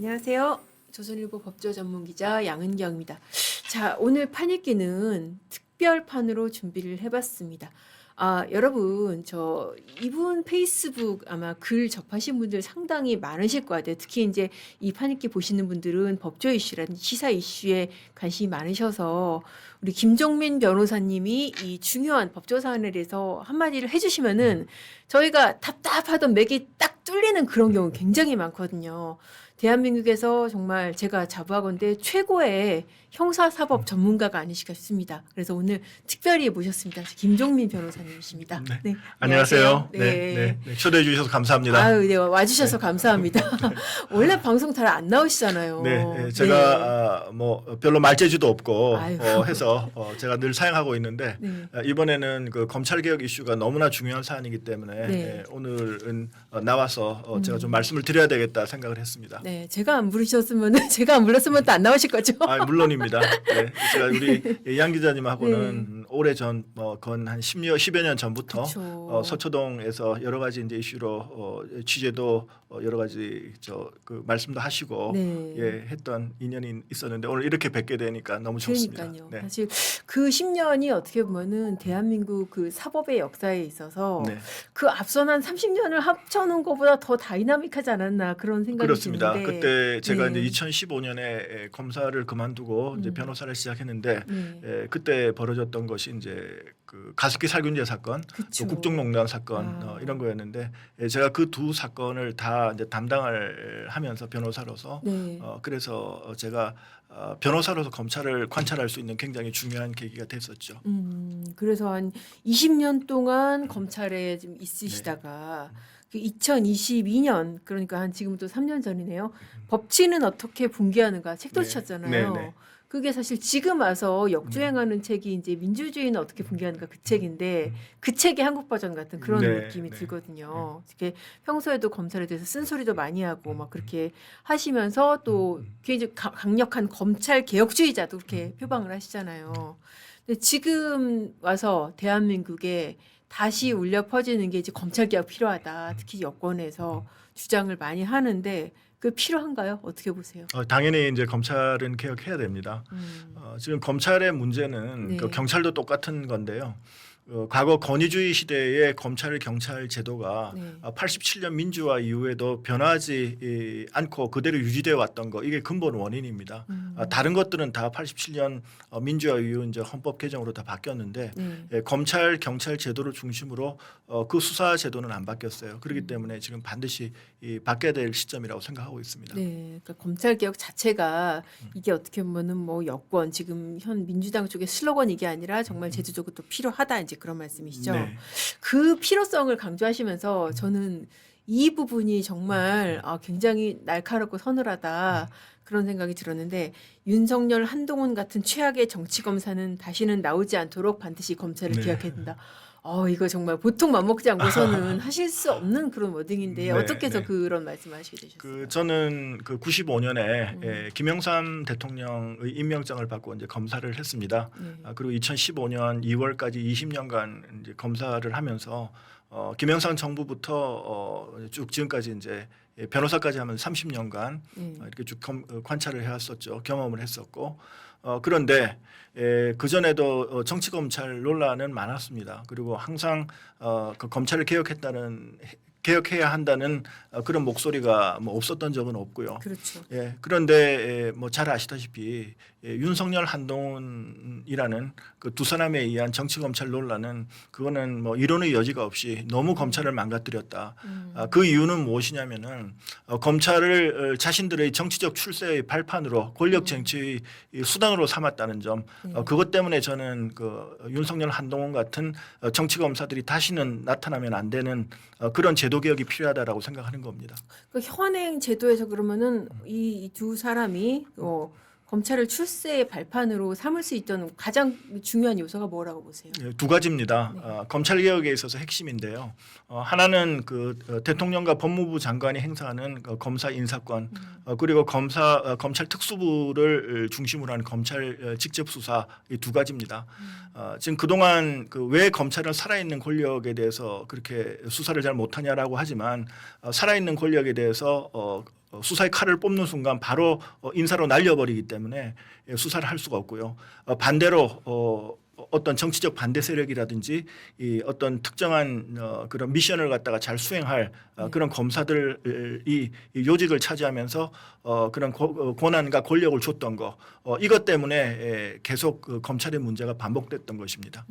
안녕하세요. 조선일보 법조 전문 기자 양은경입니다. 자, 오늘 판읽기는 특별판으로 준비를 해봤습니다. 여러분, 이분 페이스북 아마 글 접하신 분들 상당히 많으실 것 같아요. 특히 이제 이 판읽기 보시는 분들은 법조 이슈라든지 시사 이슈에 관심이 많으셔서 우리 김종민 변호사님이 이 중요한 법조 사안에 대해서 한마디를 해주시면은 저희가 답답하던 맥이 딱 뚫리는 그런 경우 굉장히 많거든요. 대한민국에서 정말 제가 자부하건대 최고의 형사사법 전문가가 아니실까 싶습니다. 그래서 오늘 특별히 모셨습니다. 김종민 변호사님이십니다. 네. 네. 안녕하세요. 네. 초대해 주셔서 감사합니다. 아유, 네, 와주셔서 감사합니다. 원래 방송 잘 안 나오시잖아요. 네, 제가 별로 말재주도 없고 아유. 해서 제가 늘 사용하고 있는데 네. 이번에는 그 검찰 개혁 이슈가 너무나 중요한 사안이기 때문에 네. 오늘은 나와서 제가 좀 말씀을 드려야 되겠다 생각을 했습니다. 네, 제가 안 부르셨으면 제가 안 불렀으면 또 안 나오실 거죠? 물론입니다. 네, 제가 우리 양 기자님하고는 오래 전 건 한 10여 년 전부터 그쵸. 서초동에서 여러 가지 이제 이슈로 취재도 여러 가지 그 말씀도 하시고 네. 했던 인연이 있었는데 오늘 이렇게 뵙게 되니까 너무 좋습니다. 그러니까요. 네. 사실 그 10년이 어떻게 보면은 대한민국 그 사법의 역사에 있어서 네. 그 앞선 한 30년을 합쳐놓은 것보다 더 다이나믹하지 않았나 그런 생각이 그렇습니다. 드는데. 그때 제가 네. 이제 2015년에 검사를 그만두고 이제 변호사를 시작했는데 네. 그때 벌어졌던 것이 이제 그 가습기 살균제 사건, 그쵸. 또 국정농단 사건 이런 거였는데 제가 그 두 사건을 다 이제 담당을 하면서 변호사로서 네. 그래서 제가 변호사로서 검찰을 관찰할 수 있는 굉장히 중요한 계기가 됐었죠. 그래서 한 20년 동안 검찰에 좀 있으시다가 그 2022년 그러니까 한 지금부터 3년 전이네요. 법치는 어떻게 붕괴하는가 책도 네. 쓰셨잖아요. 네. 그게 사실 지금 와서 역주행하는 책이 이제 민주주의는 어떻게 붕괴하는가 그 책인데 그 책의 한국 버전 같은 그런 네. 느낌이 네. 들거든요. 이렇게 평소에도 검찰에 대해서 쓴소리도 많이 하고 막 그렇게 하시면서 또 굉장히 강력한 검찰 개혁주의자도 그렇게 표방을 하시잖아요. 근데 지금 와서 대한민국에 다시 울려 퍼지는 게 이제 검찰 개혁 필요하다. 특히 여권에서 주장을 많이 하는데 그 필요한가요? 어떻게 보세요? 당연히 이제 검찰은 개혁해야 됩니다. 지금 검찰의 문제는 네. 그 경찰도 똑같은 건데요. 과거 권위주의 시대의 검찰 경찰 제도가 네. 87년 민주화 이후에도 변하지 않고 그대로 유지되어 왔던 거 이게 근본 원인입니다. 다른 것들은 다 87년 민주화 이후 이제 헌법 개정으로 다 바뀌었는데 네. 검찰 경찰 제도를 중심으로 그 수사 제도는 안 바뀌었어요. 그렇기 때문에 지금 반드시 바뀌어야 될 시점이라고 생각하고 있습니다. 네, 그러니까 검찰 개혁 자체가 이게 어떻게 보면은 뭐 여권 지금 현 민주당 쪽의 슬로건 이게 아니라 정말 제도적으로 또 필요하다 이제 그런 말씀이시죠. 네. 그 필요성을 강조하시면서 저는 이 부분이 정말 굉장히 날카롭고 서늘하다 그런 생각이 들었는데 윤석열, 한동훈 같은 최악의 정치 검사는 다시는 나오지 않도록 반드시 검찰을 네. 개혁해야 된다. 이거 정말 보통 맘먹지 않고서는 하실 수 없는 그런 워딩인데 네, 어떻게 해서 네. 그런 말씀하시게 되셨어요? 저는 그 95년에 김영삼 대통령의 임명장을 받고 이제 검사를 했습니다. 네. 그리고 2015년 2월까지 20년간 이제 검사를 하면서 김영삼 정부부터 쭉 지금까지 이제 변호사까지 하면 30년간 이렇게 쭉 관찰을 해왔었죠. 경험을 했었고 그런데 그 전에도 정치 검찰 논란은 많았습니다. 그리고 항상 그 검찰을 개혁해야 한다는 그런 목소리가 뭐 없었던 적은 없고요. 그렇죠. 그런데 뭐 잘 아시다시피 윤석열 한동훈이라는 그 두 사람에 의한 정치 검찰 논란은 그거는 뭐 이론의 여지가 없이 너무 검찰을 망가뜨렸다. 그 이유는 무엇이냐면은 검찰을 자신들의 정치적 출세의 발판으로 권력 쟁취의 수단으로 삼았다는 점. 그것 때문에 저는 그 윤석열 한동훈 같은 정치 검사들이 다시는 나타나면 안 되는 그런 제도 개혁이 필요하다라고 생각하는 겁니다. 그 현행 제도에서 그러면은 이 두 사람이 검찰을 출세의 발판으로 삼을 수 있던 가장 중요한 요소가 뭐라고 보세요? 두 가지입니다. 검찰 개혁에 있어서 핵심인데요. 하나는 그 대통령과 법무부 장관이 행사하는 그 검사 인사권, 그리고 검찰 특수부를 중심으로 하는 검찰 직접 수사 이 두 가지입니다. 지금 그동안 그 왜 검찰은 살아있는 권력에 대해서 그렇게 수사를 잘 못하냐라고 하지만 살아있는 권력에 대해서 수사의 칼을 뽑는 순간 바로 인사로 날려버리기 때문에 수사를 할 수가 없고요. 반대로 어떤 정치적 반대 세력이라든지 이 어떤 특정한 그런 미션을 갖다가 잘 수행할 그런 검사들이 이 요직을 차지하면서 그런 권한과 권력을 줬던 거 이것 때문에 계속 그 검찰의 문제가 반복됐던 것입니다.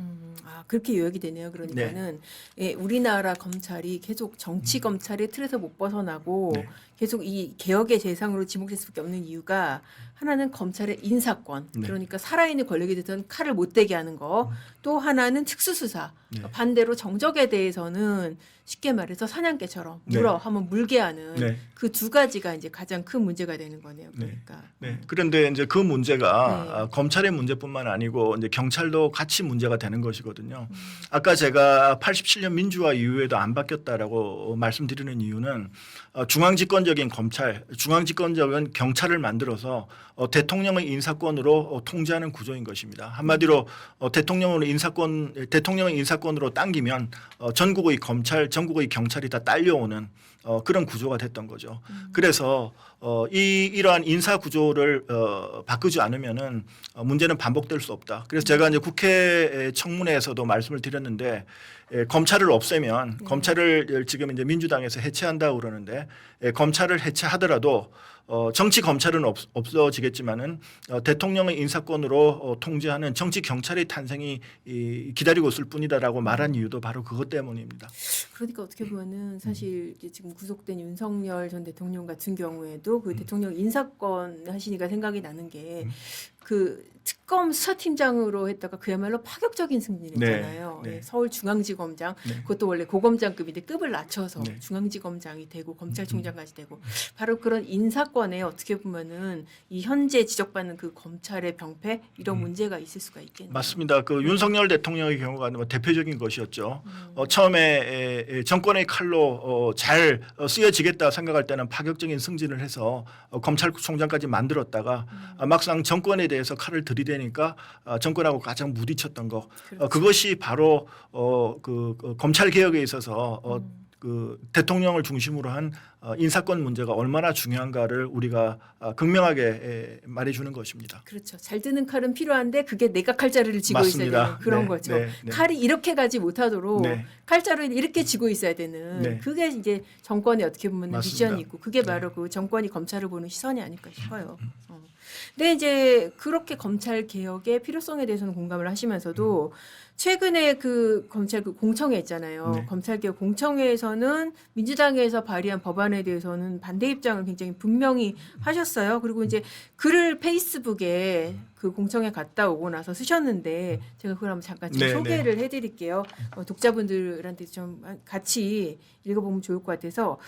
그렇게 요약이 되네요. 그러니까는 예, 우리나라 검찰이 계속 정치 검찰의 틀에서 못 벗어나고 네. 계속 이 개혁의 대상으로 지목될 수밖에 없는 이유가 하나는 검찰의 인사권, 네. 그러니까 살아있는 권력에 대해서는 칼을 못 대게 하는 거, 또 하나는 특수수사, 네. 반대로 정적에 대해서는 쉽게 말해서 사냥개처럼 네. 물어 하면 물게 하는 네. 그 두 가지가 이제 가장 큰 문제가 되는 거네요. 그러니까. 네. 그런데 이제 그 문제가 네. 검찰의 문제뿐만 아니고 이제 경찰도 같이 문제가 되는 것이거든요. 아까 제가 87년 민주화 이후에도 안 바뀌었다라고 말씀드리는 이유는 중앙집권적인 검찰, 중앙집권적인 경찰을 만들어서 대통령의 인사권으로 통제하는 구조인 것입니다. 한마디로 대통령의 인사권으로 당기면 전국의 검찰, 전국의 경찰이 다 딸려오는 그런 구조가 됐던 거죠. 그래서 이러한 인사 구조를 바꾸지 않으면은 문제는 반복될 수 없다. 그래서 제가 이제 국회 청문회에서도 말씀을 드렸는데 검찰을 없애면 검찰을 지금 이제 민주당에서 해체한다고 그러는데 검찰을 해체하더라도 정치 검찰은 없어지겠지만은 대통령의 인사권으로 통제하는 정치 경찰의 탄생이 기다리고 있을 뿐이다라고 말한 이유도 바로 그것 때문입니다. 그러니까 어떻게 보면은 사실 이제 지금 구속된 윤석열 전 대통령 같은 경우에도 그 대통령 인사권 하시니까 생각이 나는 게 그 특검 수사팀장으로 했다가 그야말로 파격적인 승진을 했잖아요. 네. 네. 서울중앙지검장 네. 그것도 원래 고검장급인데 급을 낮춰서 네. 중앙지검장이 되고 검찰총장까지 되고 바로 그런 인사권에 어떻게 보면은 이 현재 지적받는 그 검찰의 병폐 이런 문제가 있을 수가 있겠네요. 맞습니다. 그 윤석열 대통령의 경우가 뭐 대표적인 것이었죠. 처음에 정권의 칼로 잘 쓰여지겠다 생각할 때는 파격적인 승진을 해서 검찰총장까지 만들었다가 막상 정권에 대해서 칼을 들이대니까 정권하고 가장 부딪혔던 거. 그렇죠. 그것이 바로 그 검찰 개혁에 있어서 그 대통령을 중심으로 한 인사권 문제가 얼마나 중요한가를 우리가 극명하게 말해주는 것입니다. 그렇죠. 잘 드는 칼은 필요한데 그게 내가 칼자루를 쥐고 맞습니다. 있어야 되는 그런 네, 거죠. 네, 네. 칼이 이렇게 가지 못하도록 네. 칼자루를 이렇게 쥐고 있어야 되는 네. 그게 이제 정권의 어떻게 보면 맞습니다. 미션이 있고 그게 네. 바로 그 정권이 검찰을 보는 시선이 아닐까 싶어요. 근데 이제 그렇게 검찰 개혁의 필요성에 대해서는 공감을 하시면서도 최근에 그 검찰 그 공청회 있잖아요. 네. 검찰개혁 공청회에서는 민주당에서 발의한 법안에 대해서는 반대 입장을 굉장히 분명히 하셨어요. 그리고 이제 글을 페이스북에 그 공청회 갔다 오고 나서 쓰셨는데 제가 그걸 한번 잠깐 좀 네, 소개를 해드릴게요. 독자분들한테 좀 같이 읽어보면 좋을 것 같아서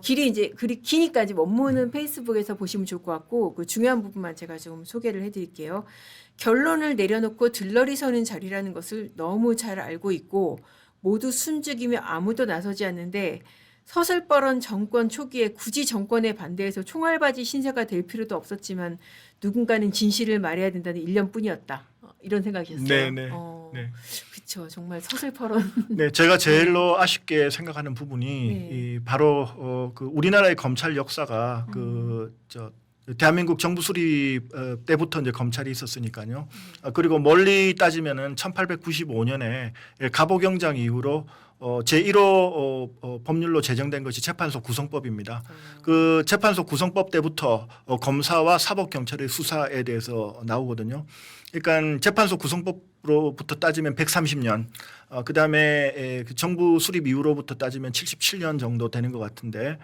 길이 이제 글이 기니까 이제 원문은 페이스북에서 보시면 좋을 것 같고 그 중요한 부분만 제가 좀 소개를 해드릴게요. 결론을 내려놓고 들러리 서는 자리라는 것을 너무 잘 알고 있고 모두 숨죽이며 아무도 나서지 않는데 서슬퍼런 정권 초기에 굳이 정권에 반대해서 총알바지 신세가 될 필요도 없었지만 누군가는 진실을 말해야 된다는 일념뿐이었다. 이런 생각이었어요. 네, 네. 네. 그렇죠. 정말 서슬퍼런. 네, 제가 제일로 아쉽게 생각하는 부분이 네. 이 바로 그 우리나라의 검찰 역사가 대한민국 정부 수립 때부터 이제 검찰이 있었으니까요. 그리고 멀리 따지면은 1895년에 갑오경장 이후로 제1호 법률로 제정된 것이 재판소 구성법입니다. 그 재판소 구성법 때부터 검사와 사법경찰의 수사에 대해서 나오거든요. 그러니까 재판소 구성법으로부터 따지면 130년, 그다음에 정부 수립 이후로부터 따지면 77년 정도 되는 것 같은데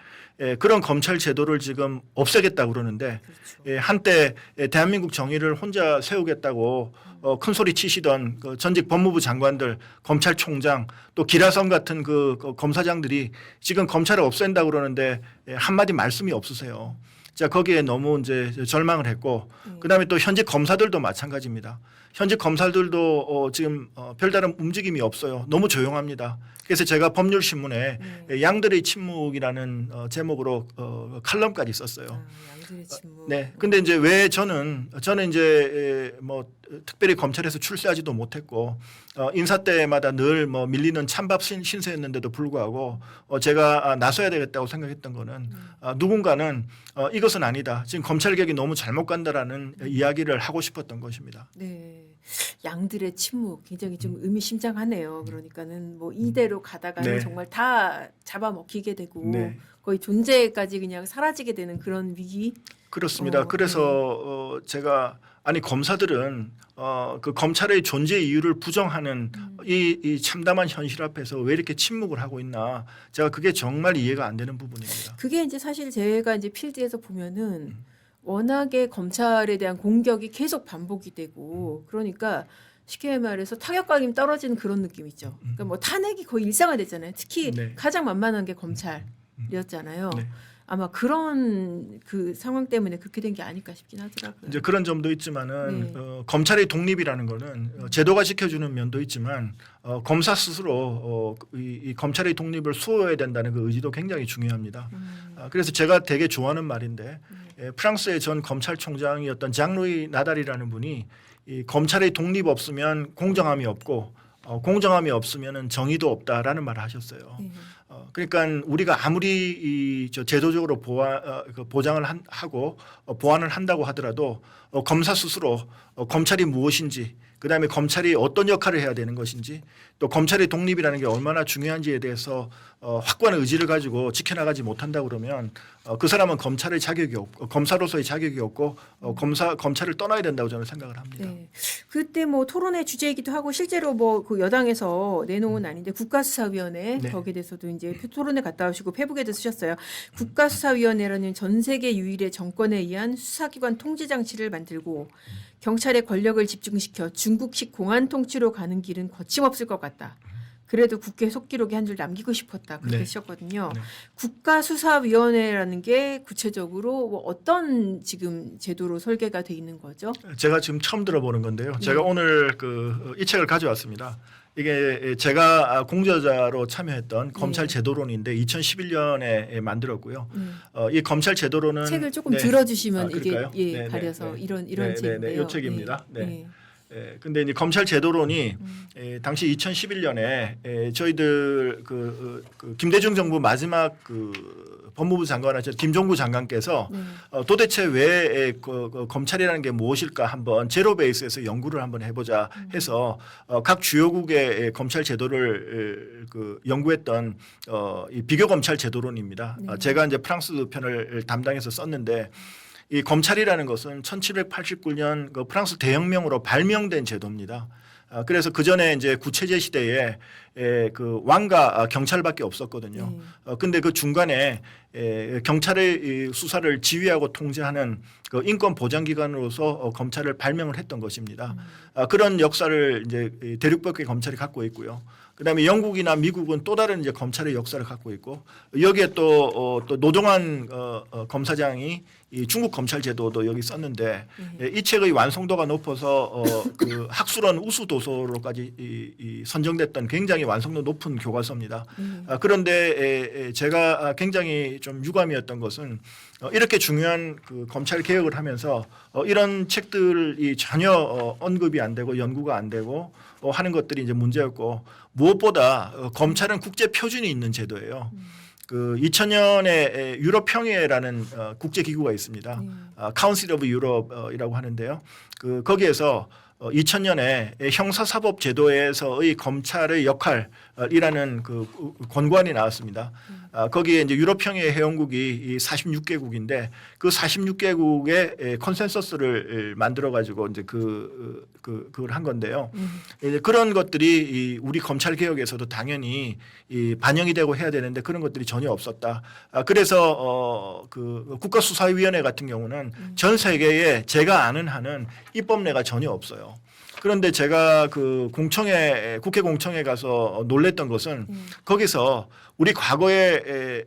그런 검찰 제도를 지금 없애겠다고 그러는데 그렇죠. 한때 대한민국 정의를 혼자 세우겠다고 큰 소리 치시던 그 전직 법무부 장관들, 검찰총장 또 기라성 같은 그 검사장들이 지금 검찰을 없앤다고 그러는데 한마디 말씀이 없으세요. 자, 거기에 너무 이제 절망을 했고 그다음에 또 현직 검사들도 마찬가지입니다. 현직 검사들도 지금 별다른 움직임이 없어요. 너무 조용합니다. 그래서 제가 법률신문에 양들의 침묵이라는 제목으로 칼럼까지 썼어요. 양들의 침묵. 네. 근데 이제 왜 저는 이제 뭐 특별히 검찰에서 출세하지도 못했고 인사 때마다 늘 뭐 밀리는 찬밥 신세였는데도 불구하고 제가 나서야 되겠다고 생각했던 거는 누군가는 이것은 아니다. 지금 검찰 개혁이 너무 잘못 간다라는 이야기를 하고 싶었던 것입니다. 네. 양들의 침묵 굉장히 좀 의미심장하네요. 그러니까는 뭐 이대로 가다가는 네. 정말 다 잡아먹히게 되고 네. 거의 존재까지 그냥 사라지게 되는 그런 위기. 그렇습니다. 그래서 제가 아니 검사들은 그 검찰의 존재 이유를 부정하는 이 참담한 현실 앞에서 왜 이렇게 침묵을 하고 있나 제가 그게 정말 이해가 안 되는 부분입니다. 그게 이제 사실 제가 이제 필드에서 보면은 워낙에 검찰에 대한 공격이 계속 반복이 되고 그러니까 쉽게 말해서 타격감이 떨어지는 그런 느낌 있죠. 그러니까 뭐 탄핵이 거의 일상화됐잖아요. 특히 네. 가장 만만한 게 검찰이었잖아요. 네. 아마 그런 그 상황 때문에 그렇게 된 게 아닐까 싶긴 하더라고요. 이제 그런 점도 있지만은 네. 검찰의 독립이라는 거는 제도가 지켜주는 면도 있지만 검사 스스로 이 검찰의 독립을 수호해야 된다는 그 의지도 굉장히 중요합니다. 그래서 제가 되게 좋아하는 말인데 프랑스의 전 검찰총장이었던 장루이 나달이라는 분이 이 검찰의 독립 없으면 공정함이 없고 공정함이 없으면은 정의도 없다라는 말을 하셨어요. 네. 그러니까 우리가 아무리 제도적으로 보장을 하고 보완을 한다고 하더라도 검사 스스로 검찰이 무엇인지 그다음에 검찰이 어떤 역할을 해야 되는 것인지 또 검찰의 독립이라는 게 얼마나 중요한지에 대해서 확고한 의지를 가지고 지켜나가지 못한다 그러면 그 사람은 검찰의 자격이 없고 검사로서의 자격이 없고 검찰을 떠나야 된다고 저는 생각을 합니다. 네. 그때 뭐 토론회 주제이기도 하고 실제로 뭐 그 여당에서 내놓은 아닌데 국가수사위원회 네. 거기에 대해서도 이제 토론회 갔다 오시고 페북에도 쓰셨어요. 국가수사위원회라는 전 세계 유일의 정권에 의한 수사기관 통제 장치를 만들고 경찰의 권력을 집중시켜 중국식 공안 통치로 가는 길은 거침없을 것 같다. 그래도 국회 속기록에 한 줄 남기고 싶었다. 그렇게 네. 쓰셨거든요. 네. 국가수사위원회라는 게 구체적으로 뭐 어떤 지금 제도로 설계가 돼 있는 거죠? 제가 지금 처음 들어보는 건데요. 네. 제가 오늘 이 책을 가져왔습니다. 이게 제가 공저자로 참여했던 검찰 제도론인데 2011년에 만들었고요. 이 검찰 제도론은 책을 조금 네. 들어주시면 이게 그럴까요? 네, 가려서 네. 이런 네, 책인데요. 이 책입니다. 네. 네. 근데 이제 검찰 제도론이 당시 2011년에 저희들 그 김대중 정부 마지막 법무부 장관하셨던 김종구 장관께서 도대체 왜 검찰이라는 게 무엇일까 한번 제로 베이스에서 연구를 한번 해보자 해서 각 주요국의 검찰 제도를 연구했던 이 비교 검찰 제도론입니다. 네. 제가 이제 프랑스 편을 담당해서 썼는데. 이 검찰이라는 것은 1789년 그 프랑스 대혁명으로 발명된 제도입니다. 그래서 그 전에 이제 구체제 시대에 그 왕과 경찰밖에 없었거든요. 근데 그 중간에 경찰의 이 수사를 지휘하고 통제하는 그 인권 보장 기관으로서 검찰을 발명을 했던 것입니다. 그런 역사를 이제 대륙밖에 검찰이 갖고 있고요. 그다음에 영국이나 미국은 또 다른 이제 검찰의 역사를 갖고 있고 여기에 또 노종환 검사장이 이 중국 검찰 제도도 여기 썼는데 이 책의 완성도가 높아서 그 학술원 우수 도서로까지 선정됐던 굉장히 완성도 높은 교과서입니다. 그런데 제가 굉장히 좀 유감이었던 것은 이렇게 중요한 그 검찰 개혁을 하면서 이런 책들이 전혀 언급이 안 되고 연구가 안 되고 하는 것들이 이제 문제였고 무엇보다 검찰은 국제 표준이 있는 제도예요. 그 2000년에 유럽 평의회라는 국제 기구가 있습니다. Council of Europe이라고 하는데요. 거기에서 2000년에 형사사법 제도에서의 검찰의 역할이라는 그 권고안이 나왔습니다. 거기에 이제 유럽 평의회 회원국이 46개국인데 그 46개국의 컨센서스를 만들어 가지고 이제 그걸 한 건데요. 이제 그런 것들이 우리 검찰 개혁에서도 당연히 반영이 되고 해야 되는데 그런 것들이 전혀 없었다. 그래서 그 국가수사위원회 같은 경우는 전 세계에 제가 아는 한은 입법례가 전혀 없어요. 그런데 제가 그 국회 공청회 가서 놀랬던 것은 거기서 우리 과거에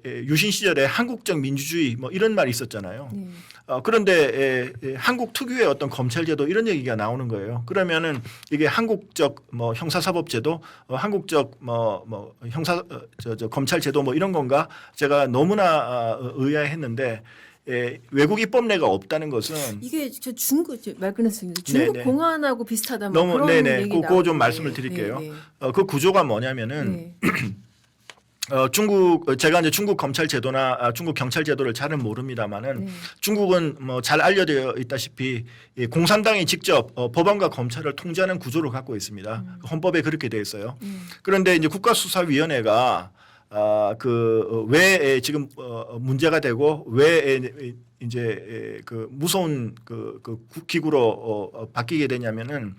유신 시절에 한국적 민주주의 뭐 이런 말이 있었잖아요. 네. 그런데 한국 특유의 어떤 검찰제도 이런 얘기가 나오는 거예요. 그러면은 이게 한국적 뭐 형사사법제도, 한국적 뭐 형사 검찰제도 뭐 이런 건가? 제가 너무나 의아해했는데 외국 입법례가 없다는 것은 이게 저 중국 말 끊었습니다. 중국 네네. 공안하고 비슷하다 뭐 너무 그런 네네. 얘기 그거 좀 나오는데. 말씀을 드릴게요. 네, 그 구조가 뭐냐면은 네. 제가 이제 중국 검찰 제도나 중국 경찰 제도를 잘은 모릅니다만은 네. 중국은 뭐 잘 알려져 있다시피 이 공산당이 직접 법원과 검찰을 통제하는 구조를 갖고 있습니다. 헌법에 그렇게 돼 있어요. 그런데 이제 국가수사위원회가 왜 지금 문제가 되고 왜 이제 그 무서운 그 기구로 바뀌게 되냐면은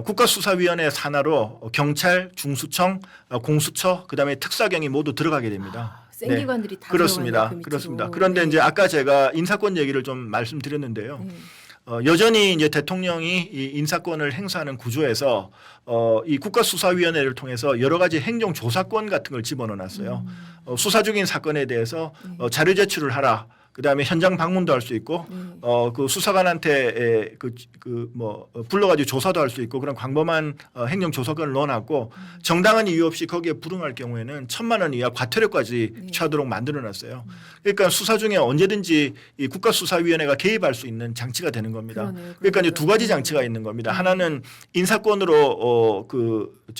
국가수사위원회 산하로 경찰, 중수청, 공수처, 그다음에 특사경이 모두 들어가게 됩니다. 생기관들이 다 그렇습니다. 들어가네요, 그 밑으로. 그렇습니다. 그런데 네. 이제 아까 제가 인사권 얘기를 좀 말씀드렸는데요. 네. 여전히 이제 대통령이 이 인사권을 행사하는 구조에서 이 국가수사위원회를 통해서 여러 가지 행정조사권 같은 걸 집어넣어놨어요. 수사 중인 사건에 대해서 자료 제출을 하라. 그다음에 현장 방문도 할 수 있고 그 수사관한테 불러가지고 조사도 할 수 있고 그런 광범한 행정 조사권을 넣어놨고 정당한 이유 없이 거기에 불응할 경우에는 1,000만 원 이하 과태료까지 취하도록 만들어놨어요. 그러니까 수사 중에 언제든지 이 국가수사위원회가 개입할 수 있는 장치가 되는 겁니다. 그러네요. 그러니까 이제 두 가지 장치가 있는 겁니다. 하나는 인사권으로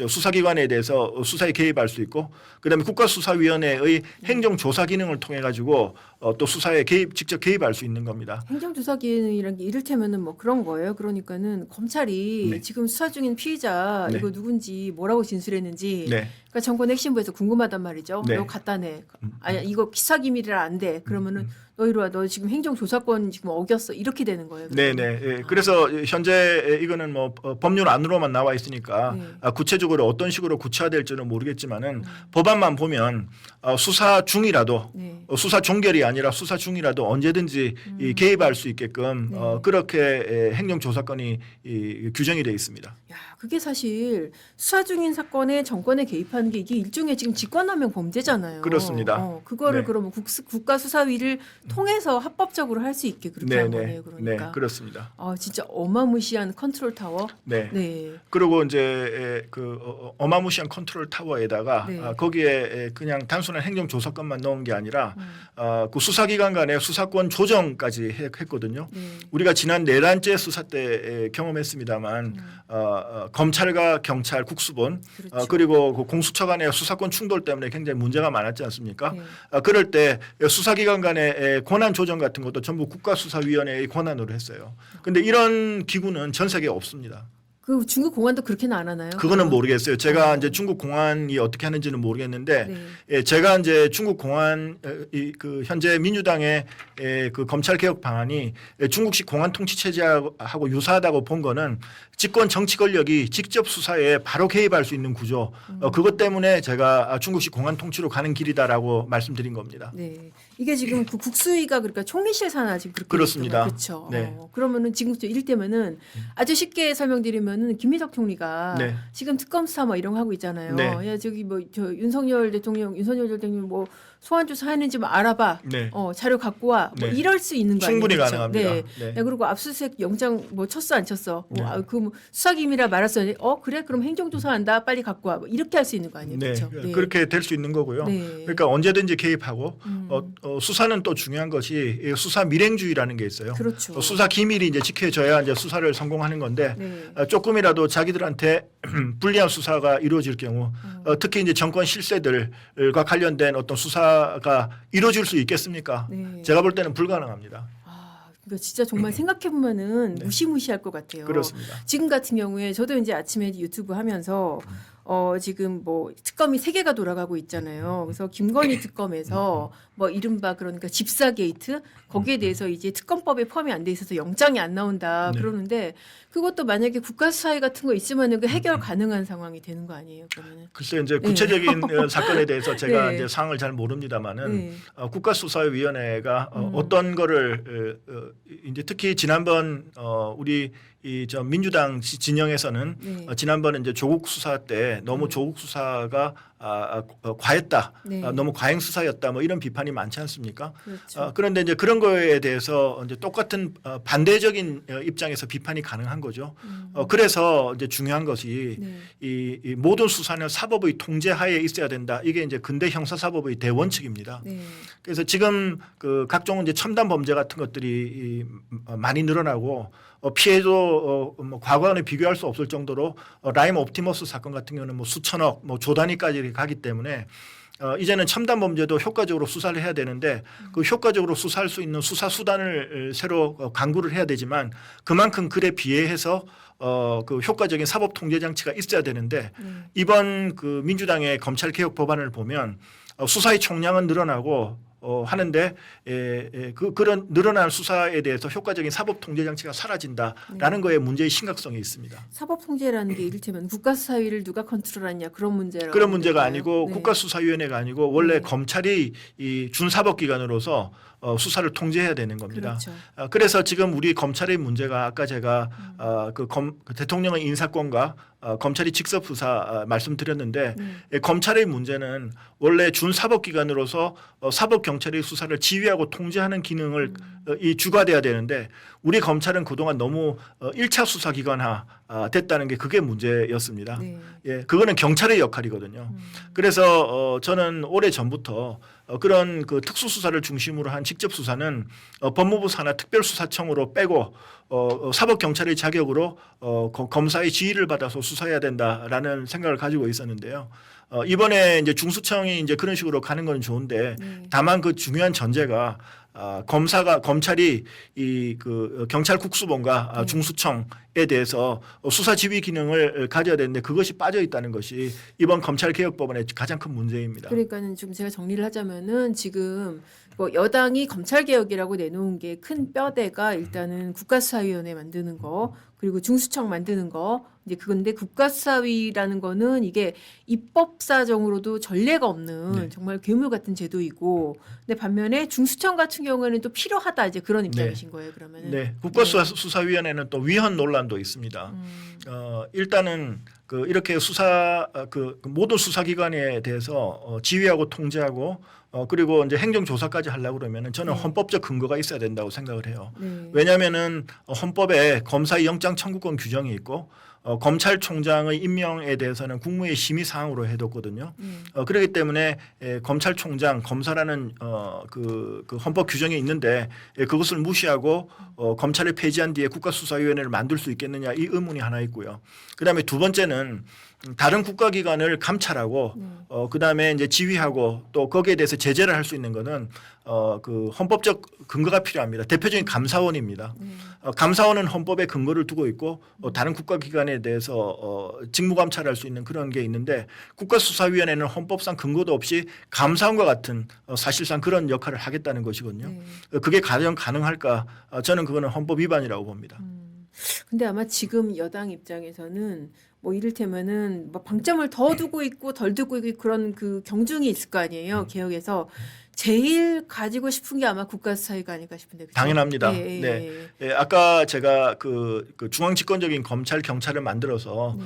수사기관에 대해서 수사에 개입할 수 있고 그다음에 국가수사위원회의 행정조사 기능을 통해 가지고 또 수사에 직접 개입할 수 있는 겁니다. 행정조사 기능이란 게 이를테면은 뭐 그런 거예요. 그러니까는 검찰이 네. 지금 수사 중인 피의자 네. 이거 누군지 뭐라고 진술했는지 네. 그러니까 정권 핵심부에서 궁금하단 말이죠. 네. 너 갖다 내. 아니 이거 기사 기밀이라 안 돼. 그러면은 너 이리 와. 너 지금 행정조사권 지금 어겼어. 이렇게 되는 거예요. 네네. 예. 그래서 현재 이거는 뭐 법률 안으로만 나와 있으니까 네. 구체적으로 어떤 식으로 구체화될지는 모르겠지만은 법안만 보면 수사 중이라도 네. 수사 종결이 아니라 수사 중이라도 언제든지 이 개입할 수 있게끔 네. 그렇게 행정조사권이 규정이 되어 있습니다. 야, 그게 사실 수사 중인 사건에 정권에 개입하는 게 이게 일종의 지금 직권남용 범죄잖아요. 그렇습니다. 그거를 네. 그러면 국가수사위를 통해서 합법적으로 할 수 있게 그렇게 한 거네요. 네, 그러니까. 그렇습니다. 진짜 어마무시한 컨트롤 타워. 네. 네. 그리고 이제 어마무시한 컨트롤 타워에다가 네. 거기에 그냥 단순한 행정조사권만 넣은 게 아니라 그 수사기관 간의 수사권 조정까지 했거든요. 네. 우리가 지난 내란죄 수사 때 경험했습니다만 검찰과 경찰, 국수본 그렇죠. 그리고 그 공수처 간의 수사권 충돌 때문에 굉장히 문제가 많았지 않습니까? 네. 그럴 때 수사기관 간의 권한 조정 같은 것도 전부 국가수사위원회의 권한으로 했어요. 그런데 이런 기구는 전 세계에 없습니다. 그 중국 공안도 그렇게는 안 하나요? 그거는 모르겠어요. 제가 어. 이제 중국 공안이 어떻게 하는지는 모르겠는데 네. 예, 제가 이제 중국 공안 그 현재 민주당의 그 검찰 개혁 방안이 중국식 공안 통치 체제하고 유사하다고 본 거는 집권 정치 권력이 직접 수사에 바로 개입할 수 있는 구조. 그것 때문에 제가 중국식 공안 통치로 가는 길이다라고 말씀드린 겁니다. 네. 이게 지금 그 국수위가 그러니까 총리실 산하 지금 그렇게 그렇습니다. 그렇죠. 네. 그러면은 지금 이를테면은 아주 쉽게 설명드리면은 김민석 총리가 네. 지금 특검 수사 뭐 이런 거 하고 있잖아요. 네. 야 저기 뭐 저 윤석열 대통령 뭐 소환 조사했는지 뭐 알아봐. 네. 자료 갖고 와. 뭐 네. 이럴 수 있는 거 아니에요? 충분히 그렇죠? 가능합니다. 네. 네. 야, 그리고 압수수색 영장 뭐 쳤어 안 쳤어? 네. 그 수사기밀이라 말았어. 그래 그럼 행정조사한다. 빨리 갖고 와. 뭐 이렇게 할 수 있는 거 아니에요? 네, 그렇죠? 그렇게 될 수 있는 거고요. 네. 그러니까 언제든지 개입하고 수사는 또 중요한 것이 이 수사 밀행주의라는 게 있어요. 그렇죠. 수사 기밀이 이제 지켜져야 이제 수사를 성공하는 건데 네. 조금이라도 자기들한테 불리한 수사가 이루어질 경우 특히 이제 정권 실세들과 관련된 어떤 수사가 이루어질 수 있겠습니까? 네. 제가 볼 때는 불가능합니다. 그러니까 진짜 정말 생각해 보면은 무시무시할 것 같아요. 그렇습니다. 지금 같은 경우에 저도 이제 아침에 유튜브 하면서 지금 뭐 특검이 3개가 돌아가고 있잖아요. 그래서 김건희 특검에서 뭐 이른바 그러니까 집사 게이트 거기에 대해서 이제 특검법에 포함이 안 돼 있어서 영장이 안 나온다 네. 그러는데 그것도 만약에 국가수사위 같은 거 있으면은 그 해결 가능한 상황이 되는 거 아니에요? 그러면은. 글쎄 이제 구체적인 사건에 대해서 제가 네. 이제 상황을 잘 모릅니다만은 네. 국가수사위원회가 어떤 거를 이제 특히 지난번 우리 이 저 민주당 진영에서는 네. 지난번에 이제 조국 수사 때 너무 조국 수사가 과했다, 네. 너무 과잉 수사였다, 뭐 이런 비판이 많지 않습니까? 그렇죠. 그런데 이제 그런 거에 대해서 이제 똑같은 반대적인 입장에서 비판이 가능한 거죠. 그래서 이제 중요한 것이 네. 이 모든 수사는 사법의 통제하에 있어야 된다. 이게 이제 근대 형사사법의 대원칙입니다. 네. 그래서 지금 그 각종 이제 첨단 범죄 같은 것들이 많이 늘어나고 피해도 뭐 과거와는 비교할 수 없을 정도로 라임 옵티머스 사건 같은 경우는 뭐 수천억, 뭐 조 단위까지 가기 때문에 이제는 첨단 범죄도 효과적으로 수사를 해야 되는데 그 효과적으로 수사할 수 있는 수사 수단을 새로 강구를 해야 되지만 그만큼 그에 비례해서 그 효과적인 사법 통제 장치가 있어야 되는데 이번 그 민주당의 검찰 개혁 법안을 보면 수사의 총량은 늘어나고 하는데 그런 늘어난 수사에 대해서 효과적인 사법 통제 장치가 사라진다라는 거에 문제의 심각성이 있습니다. 사법 통제라는 게 이를테면 국가수사위를 누가 컨트롤하냐 그런 문제라고 그런 문제가 될까요? 아니고 네. 국가수사위원회가 아니고 원래 네. 검찰이 이 준사법기관으로서 수사를 통제해야 되는 겁니다. 그렇죠. 그래서 지금 우리 검찰의 문제가 아까 제가 그 대통령의 인사권과 검찰이 직접 수사 말씀드렸는데 검찰의 문제는 원래 준사법기관으로서 사법경찰의 수사를 지휘하고 통제하는 기능을 이 주가돼야 되는데 우리 검찰은 그동안 너무 1차 수사기관화 됐다는 게 그게 문제였습니다. 네. 예, 그거는 경찰의 역할이거든요. 그래서 저는 오래 전부터 그런 그 특수수사를 중심으로 한 직접 수사는 법무부 산하 특별수사청으로 빼고 사법경찰의 자격으로 검사의 지휘를 받아서 수사해야 된다라는 생각을 가지고 있었는데요. 이번에 이제 중수청이 이제 그런 식으로 가는 건 좋은데 다만 그 중요한 전제가 검찰이 이 그 경찰 국수본과 중수청에 대해서 수사 지휘 기능을 가져야 되는데 그것이 빠져 있다는 것이 이번 검찰 개혁 법안의 가장 큰 문제입니다. 그러니까는 좀 제가 정리를 하자면은 지금 뭐 여당이 검찰 개혁이라고 내놓은 게 큰 뼈대가 일단은 국가수사위원회 만드는 거 그리고 중수청 만드는 거 이제 그건데 국가수사위라는 거는 이게 입법사정으로도 전례가 없는 네. 정말 괴물 같은 제도이고 근데 반면에 중수청 같은 경우에는 또 필요하다 이제 그런 입장이신 거예요 그러면은. 네, 국가수사위원회는 또 위헌 논란도 있습니다. 일단은 그 이렇게 그 모든 수사기관에 대해서 지휘하고 통제하고 그리고 이제 행정조사까지 하려고 그러면은 저는 헌법적 근거가 있어야 된다고 생각을 해요. 왜냐하면은 헌법에 검사의 영장 청구권 규정이 있고 검찰총장의 임명에 대해서는 국무회의 심의 사항으로 해뒀거든요. 그렇기 때문에 검찰총장, 검사라는 그 헌법 규정이 있는데 그것을 무시하고 검찰을 폐지한 뒤에 국가수사위원회를 만들 수 있겠느냐 이 의문이 하나 있고요. 그다음에 두 번째는 다른 국가기관을 감찰하고 그다음에 이제 지휘하고 또 거기에 대해서 제재를 할 수 있는 거는 그 헌법적 근거가 필요합니다. 대표적인 감사원입니다. 감사원은 헌법에 근거를 두고 있고 다른 국가기관에 대해서 직무감찰할 수 있는 그런 게 있는데 국가수사위원회는 헌법상 근거도 없이 감사원과 같은 사실상 그런 역할을 하겠다는 것이거든요. 그게 과연 가능할까? 저는 그거는 헌법 위반이라고 봅니다. 근데 아마 지금 여당 입장에서는 뭐 이를테면은 뭐 방점을 더 두고 있고 덜 두고 있고 그런 그 경중이 있을 거 아니에요. 개혁에서 제일 가지고 싶은 게 아마 국가수사위가 아닐까 싶은데. 그렇죠? 당연합니다. 예, 예, 네. 예, 아까 제가 그 중앙집권적인 검찰 경찰을 만들어서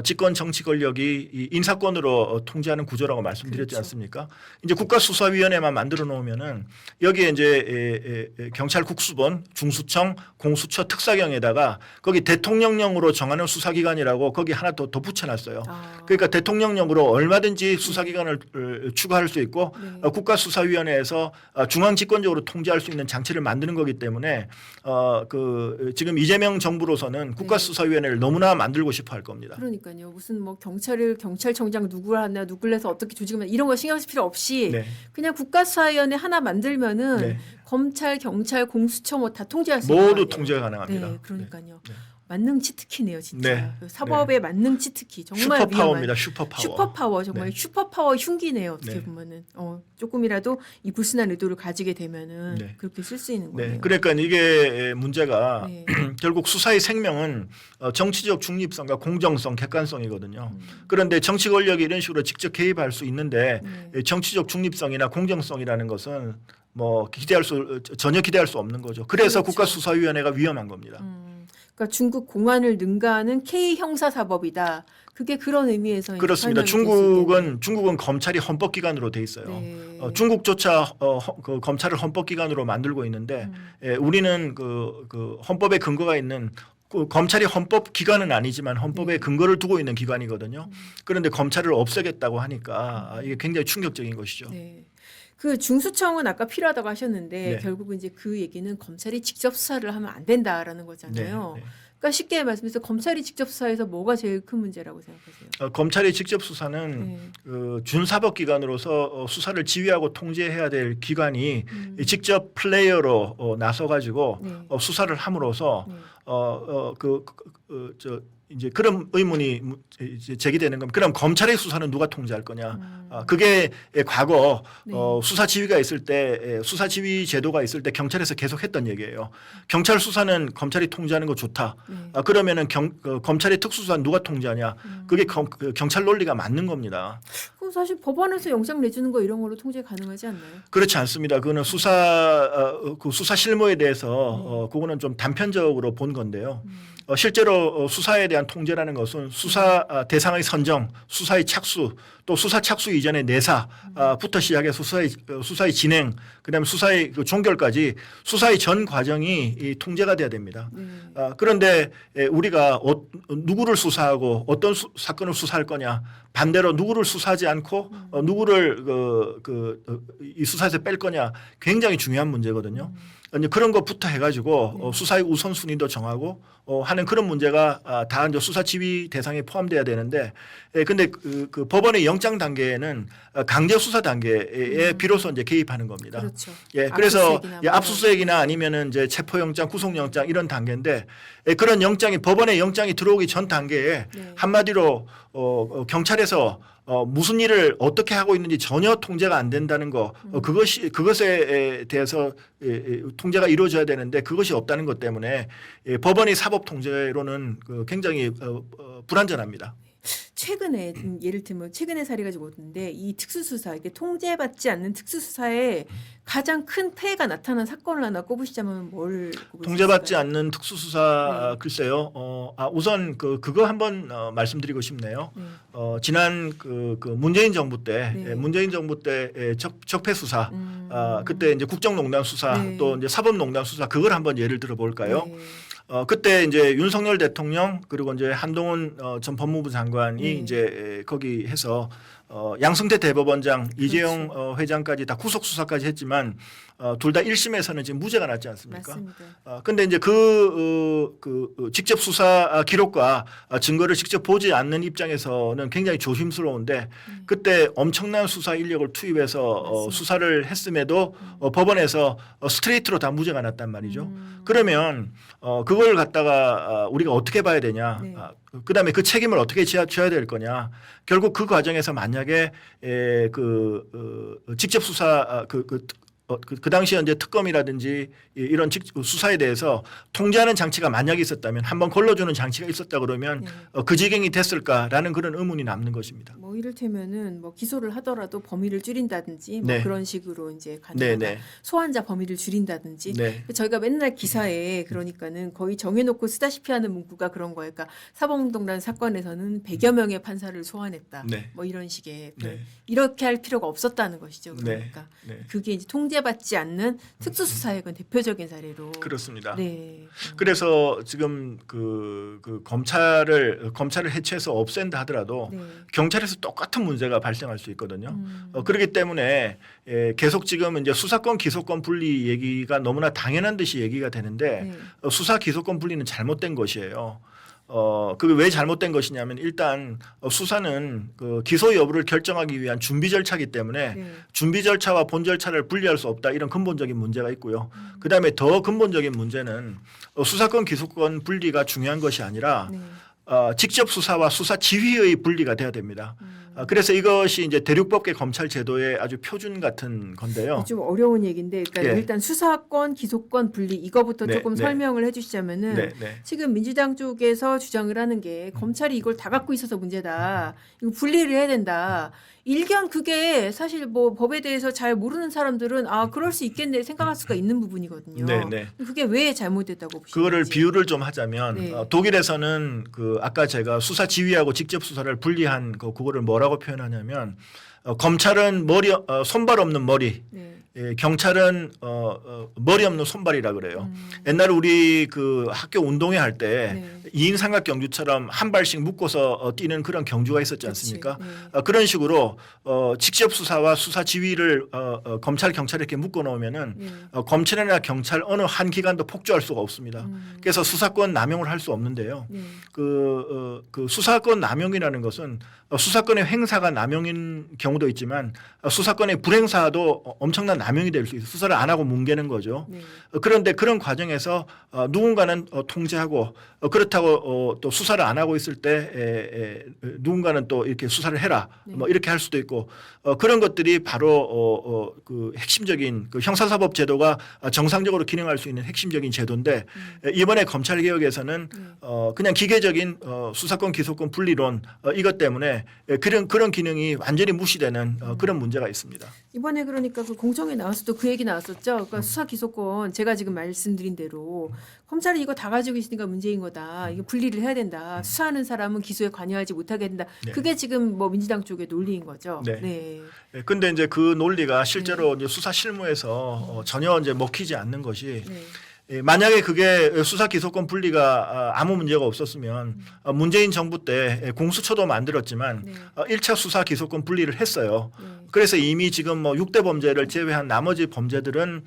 집권 정치 권력이 이 인사권으로 통제하는 구조라고 말씀드렸지 그렇죠. 않습니까? 이제 국가수사위원회만 만들어 놓으면은 여기에 이제 경찰 국수본, 중수청, 공수처, 특사경에다가 거기 대통령령으로 정하는 수사기관이라고 거기 하나 더 붙여놨어요. 그러니까 대통령령으로 얼마든지 수사기관을 추가할 수 있고 국가수사위원회에서 중앙집권적으로 통제할 수 있는 장치를 만드는 거기 때문에 그 지금 이재명 정부로서는 국가수사위원회를 너무나 만들고 싶어 할 겁니다. 그러니까요. 무슨 뭐 경찰청장 누구를 하나 누구를 해서 어떻게 조직하면 이런 거 신경 쓸 필요 없이 그냥 국가수사위원회 하나 만들면은 검찰, 경찰, 공수처 뭐 다 통제할 수 있는 모두 거 아니에요? 통제가 가능합니다. 네, 그러니까요. 만능 치트키네요, 진짜. 네. 사법의 만능 치트키. 정말 슈퍼파워입니다. 위험한. 슈퍼파워. 슈퍼파워 정말 슈퍼파워 흉기네요. 어떻게 네. 보면은 조금이라도 이 불순한 의도를 가지게 되면은 그렇게 쓸 수 있는 거예요. 네. 그러니까 이게 문제가 결국 수사의 생명은 정치적 중립성과 공정성, 객관성이거든요. 그런데 정치 권력이 이런 식으로 직접 개입할 수 있는데 정치적 중립성이나 공정성이라는 것은 뭐 전혀 기대할 수 없는 거죠. 그래서 그렇죠. 국가수사위원회가 위험한 겁니다. 그러니까 중국 공안을 능가하는 K 형사사법이다. 그게 그런 의미에서 이제 그렇습니다. 설명이 될수 있겠네요. 중국은 검찰이 헌법기관으로 돼 있어요. 네. 중국조차 그 검찰을 헌법기관으로 만들고 있는데 우리는 그 헌법에 근거가 있는 그 검찰이 헌법기관은 아니지만 헌법에 네. 근거를 두고 있는 기관이거든요. 그런데 검찰을 없애겠다고 하니까 이게 굉장히 충격적인 것이죠. 네. 그 중수청은 아까 필요하다고 하셨는데 네. 결국은 이제 그 얘기는 검찰이 직접 수사를 하면 안 된다라는 네, 거잖아요. 네. 그러니까 쉽게 말씀해서 검찰이 직접 수사해서 뭐가 제일 큰 문제라고 생각하세요? 검찰의 직접 수사는 네. 그 준사법기관으로서 수사를 지휘하고 통제해야 될 기관이 음. 직접 플레이어로 나서가지고 네. 수사를 함으로써 네. 저 이제 그런 의문이 이제 제기되는 겁니다. 그럼 검찰의 수사는 누가 통제할 거냐? 그게 과거 네. 수사 지휘가 있을 때 수사 지휘 제도가 있을 때 경찰에서 계속 했던 얘기예요. 경찰 수사는 검찰이 통제하는 거 좋다. 네. 그러면은 검찰의 특수수사는 누가 통제하냐? 그게 경찰 논리가 맞는 겁니다. 그럼 사실 법원에서 영장 내주는 거 이런 걸로 통제 가능하지 않나요? 그렇지 않습니다. 그거는 그 수사 실무에 대해서 그거는 좀 단편적으로 본 건데요. 실제로 수사에 대한 통제라는 것은 수사 대상의 선정, 수사의 착수, 또 수사 착수 이전의 내사부터 시작해서 수사의 진행, 그다음에 수사의 그 종결까지 수사의 전 과정이 이 통제가 돼야 됩니다. 네. 그런데 우리가 누구를 수사하고 어떤 사건을 수사할 거냐, 반대로 누구를 수사하지 않고 누구를 이 수사에서 뺄 거냐 굉장히 중요한 문제거든요. 이제 그런 것부터 해가지고 수사의 우선순위도 정하고 하는 그런 문제가 다 이제 수사 지휘 대상에 포함돼야 되는데, 근데 그 법원의 영장 단계에는 강제 수사 단계에 비로소 이제 개입하는 겁니다. 그렇죠. 그래서 압수수색이나 압수수색이나 아니면은 이제 체포영장, 구속영장 이런 단계인데 그런 영장이 법원에 영장이 들어오기 전 단계에 네. 한마디로 경찰에서 무슨 일을 어떻게 하고 있는지 전혀 통제가 안 된다는 거, 그것에 대해서 통제가 이루어져야 되는데 그것이 없다는 것 때문에 법원의 사법 통제로는 굉장히 불완전합니다. 최근에 예를 들면 최근의 사례가 좀 오는데 이 특수수사 이게 통제받지 않는 특수수사에 가장 큰 폐해가 나타난 사건을 하나 꼽으시자면 뭘 꼽으실까요? 통제받지 않는 특수수사 네. 글쎄요. 우선 그거 한번 말씀드리고 싶네요. 네. 지난 그 문재인 정부 때 네. 문재인 정부 때 적폐 수사 그때 이제 국정농단 수사 네. 또 이제 사법농단 수사 그걸 한번 예를 들어 볼까요? 네. 그때 이제 윤석열 대통령 그리고 이제 한동훈 전 법무부 장관이 네. 이제 거기 해서 양승태 대법원장, 그렇죠. 이재용 회장까지 다 구속 수사까지 했지만 둘 다 1심에서는 지금 무죄가 났지 않습니까? 맞습니다. 근데 이제 직접 수사 기록과 증거를 직접 보지 않는 입장에서는 굉장히 조심스러운데 그때 엄청난 수사 인력을 투입해서 맞습니다. 수사를 했음에도 법원에서 스트레이트로 다 무죄가 났단 말이죠. 그러면 그걸 갖다가 우리가 어떻게 봐야 되냐? 네. 그다음에 그 책임을 어떻게 져야 될 거냐? 결국 그 과정에서 만약에 직접 수사 그 당시에 이제 특검이라든지 이런 수사에 대해서 통제하는 장치가 만약에 있었다면 한번 걸러주는 장치가 있었다 그러면 네. 그 지경이 됐을까라는 그런 의문이 남는 것입니다. 뭐 이를테면은 뭐 기소를 하더라도 범위를 줄인다든지 뭐 네. 그런 식으로 이제 네, 가능하다. 네, 소환자 범위를 줄인다든지. 네, 저희가 맨날 기사에 그러니까는 거의 정해놓고 쓰다시피 하는 문구가 그런 거예요. 그러니까 사법농단 사건에서는 100여 명의 판사를 소환했다. 네. 뭐 이런 식의 네. 이렇게 할 필요가 없었다는 것이죠. 그러니까 네. 그게 이제 통제받지 않는 특수수사의 건 대표적인 사례로. 그렇습니다. 네. 그래서 지금 검찰을 해체해서 없앤다 하더라도 네. 경찰에서 똑같은 문제가 발생할 수 있거든요. 그렇기 때문에 계속 지금 이제 수사권 기소권 분리 얘기가 너무나 당연한 듯이 얘기가 되는데 네. 수사 기소권 분리는 잘못된 것이에요. 그게 왜 잘못된 것이냐면 일단 수사는 그 기소 여부를 결정하기 위한 준비 절차이기 때문에 네. 준비 절차와 본 절차를 분리할 수 없다 이런 근본적인 문제가 있고요. 그다음에 더 근본적인 문제는 수사권 기소권 분리가 중요한 것이 아니라 네. 직접 수사와 수사 지휘의 분리가 돼야 됩니다. 그래서 이것이 이제 대륙법계 검찰 제도의 아주 표준 같은 건데요. 좀 어려운 얘기인데, 그러니까 예. 일단 수사권, 기소권 분리 이거부터 네, 조금 네. 설명을 해주시자면은 네, 네. 지금 민주당 쪽에서 주장을 하는 게 검찰이 이걸 다 갖고 있어서 문제다. 이거 분리를 해야 된다. 일견 그게 사실 뭐 법에 대해서 잘 모르는 사람들은 아 그럴 수 있겠네 생각할 수가 있는 부분이거든요. 네. 그게 왜 잘못됐다고 보시는지. 그거를 비유를 좀 하자면 네. 독일에서는 그 아까 제가 수사 지휘하고 직접 수사를 분리한 그거를 뭐라고 표현하냐면 검찰은 손발 없는 머리, 네. 경찰은 머리 없는 손발이라 그래요. 옛날에 우리 그 학교 운동회 할 때 네. 2인 삼각 경주처럼 한 발씩 묶어서 뛰는 그런 경주가 있었지 않습니까? 그치. 네. 그런 식으로 직접 수사와 수사 지휘를 검찰 경찰에 이렇게 묶어 놓으면은 네. 검찰이나 경찰 어느 한 기관도 폭주할 수가 없습니다. 그래서 수사권 남용을 할 수 없는데요. 네. 그 수사권 남용이라는 것은 수사권의 행사가 남용인 경우도 있지만 수사권의 불행사도 엄청난 남용이 될 수 있어요. 수사를 안 하고 뭉개는 거죠. 네. 그런데 그런 과정에서 누군가는 통제하고 그렇다고 또 수사를 안 하고 있을 때 누군가는 또 이렇게 수사를 해라 네. 뭐 이렇게 할 수도 있고 그런 것들이 바로 그 핵심적인 그 형사사법 제도가 정상적으로 기능할 수 있는 핵심적인 제도인데 이번에 검찰 개혁에서는 그냥 기계적인 수사권 기소권 분리론 이것 때문에 그런 기능이 완전히 무시되는 그런 문제가 있습니다. 이번에 그러니까 그 공청회 나왔을 때 그 얘기 나왔었죠. 그러니까 수사 기소권 제가 지금 말씀드린 대로 검찰이 이거 다 가지고 있으니까 문제인 거다. 이게 분리를 해야 된다. 수사하는 사람은 기소에 관여하지 못하게 된다. 네. 그게 지금 뭐 민주당 쪽의 논리인 거죠. 네. 네. 근데 이제 그 논리가 실제로 이제 수사 실무에서 전혀 이제 먹히지 않는 것이 네. 만약에 그게 수사 기소권 분리가 아무 문제가 없었으면 문재인 정부 때 공수처도 만들었지만 네. 1차 수사 기소권 분리를 했어요. 네. 그래서 이미 지금 뭐 6대 범죄를 제외한 나머지 범죄들은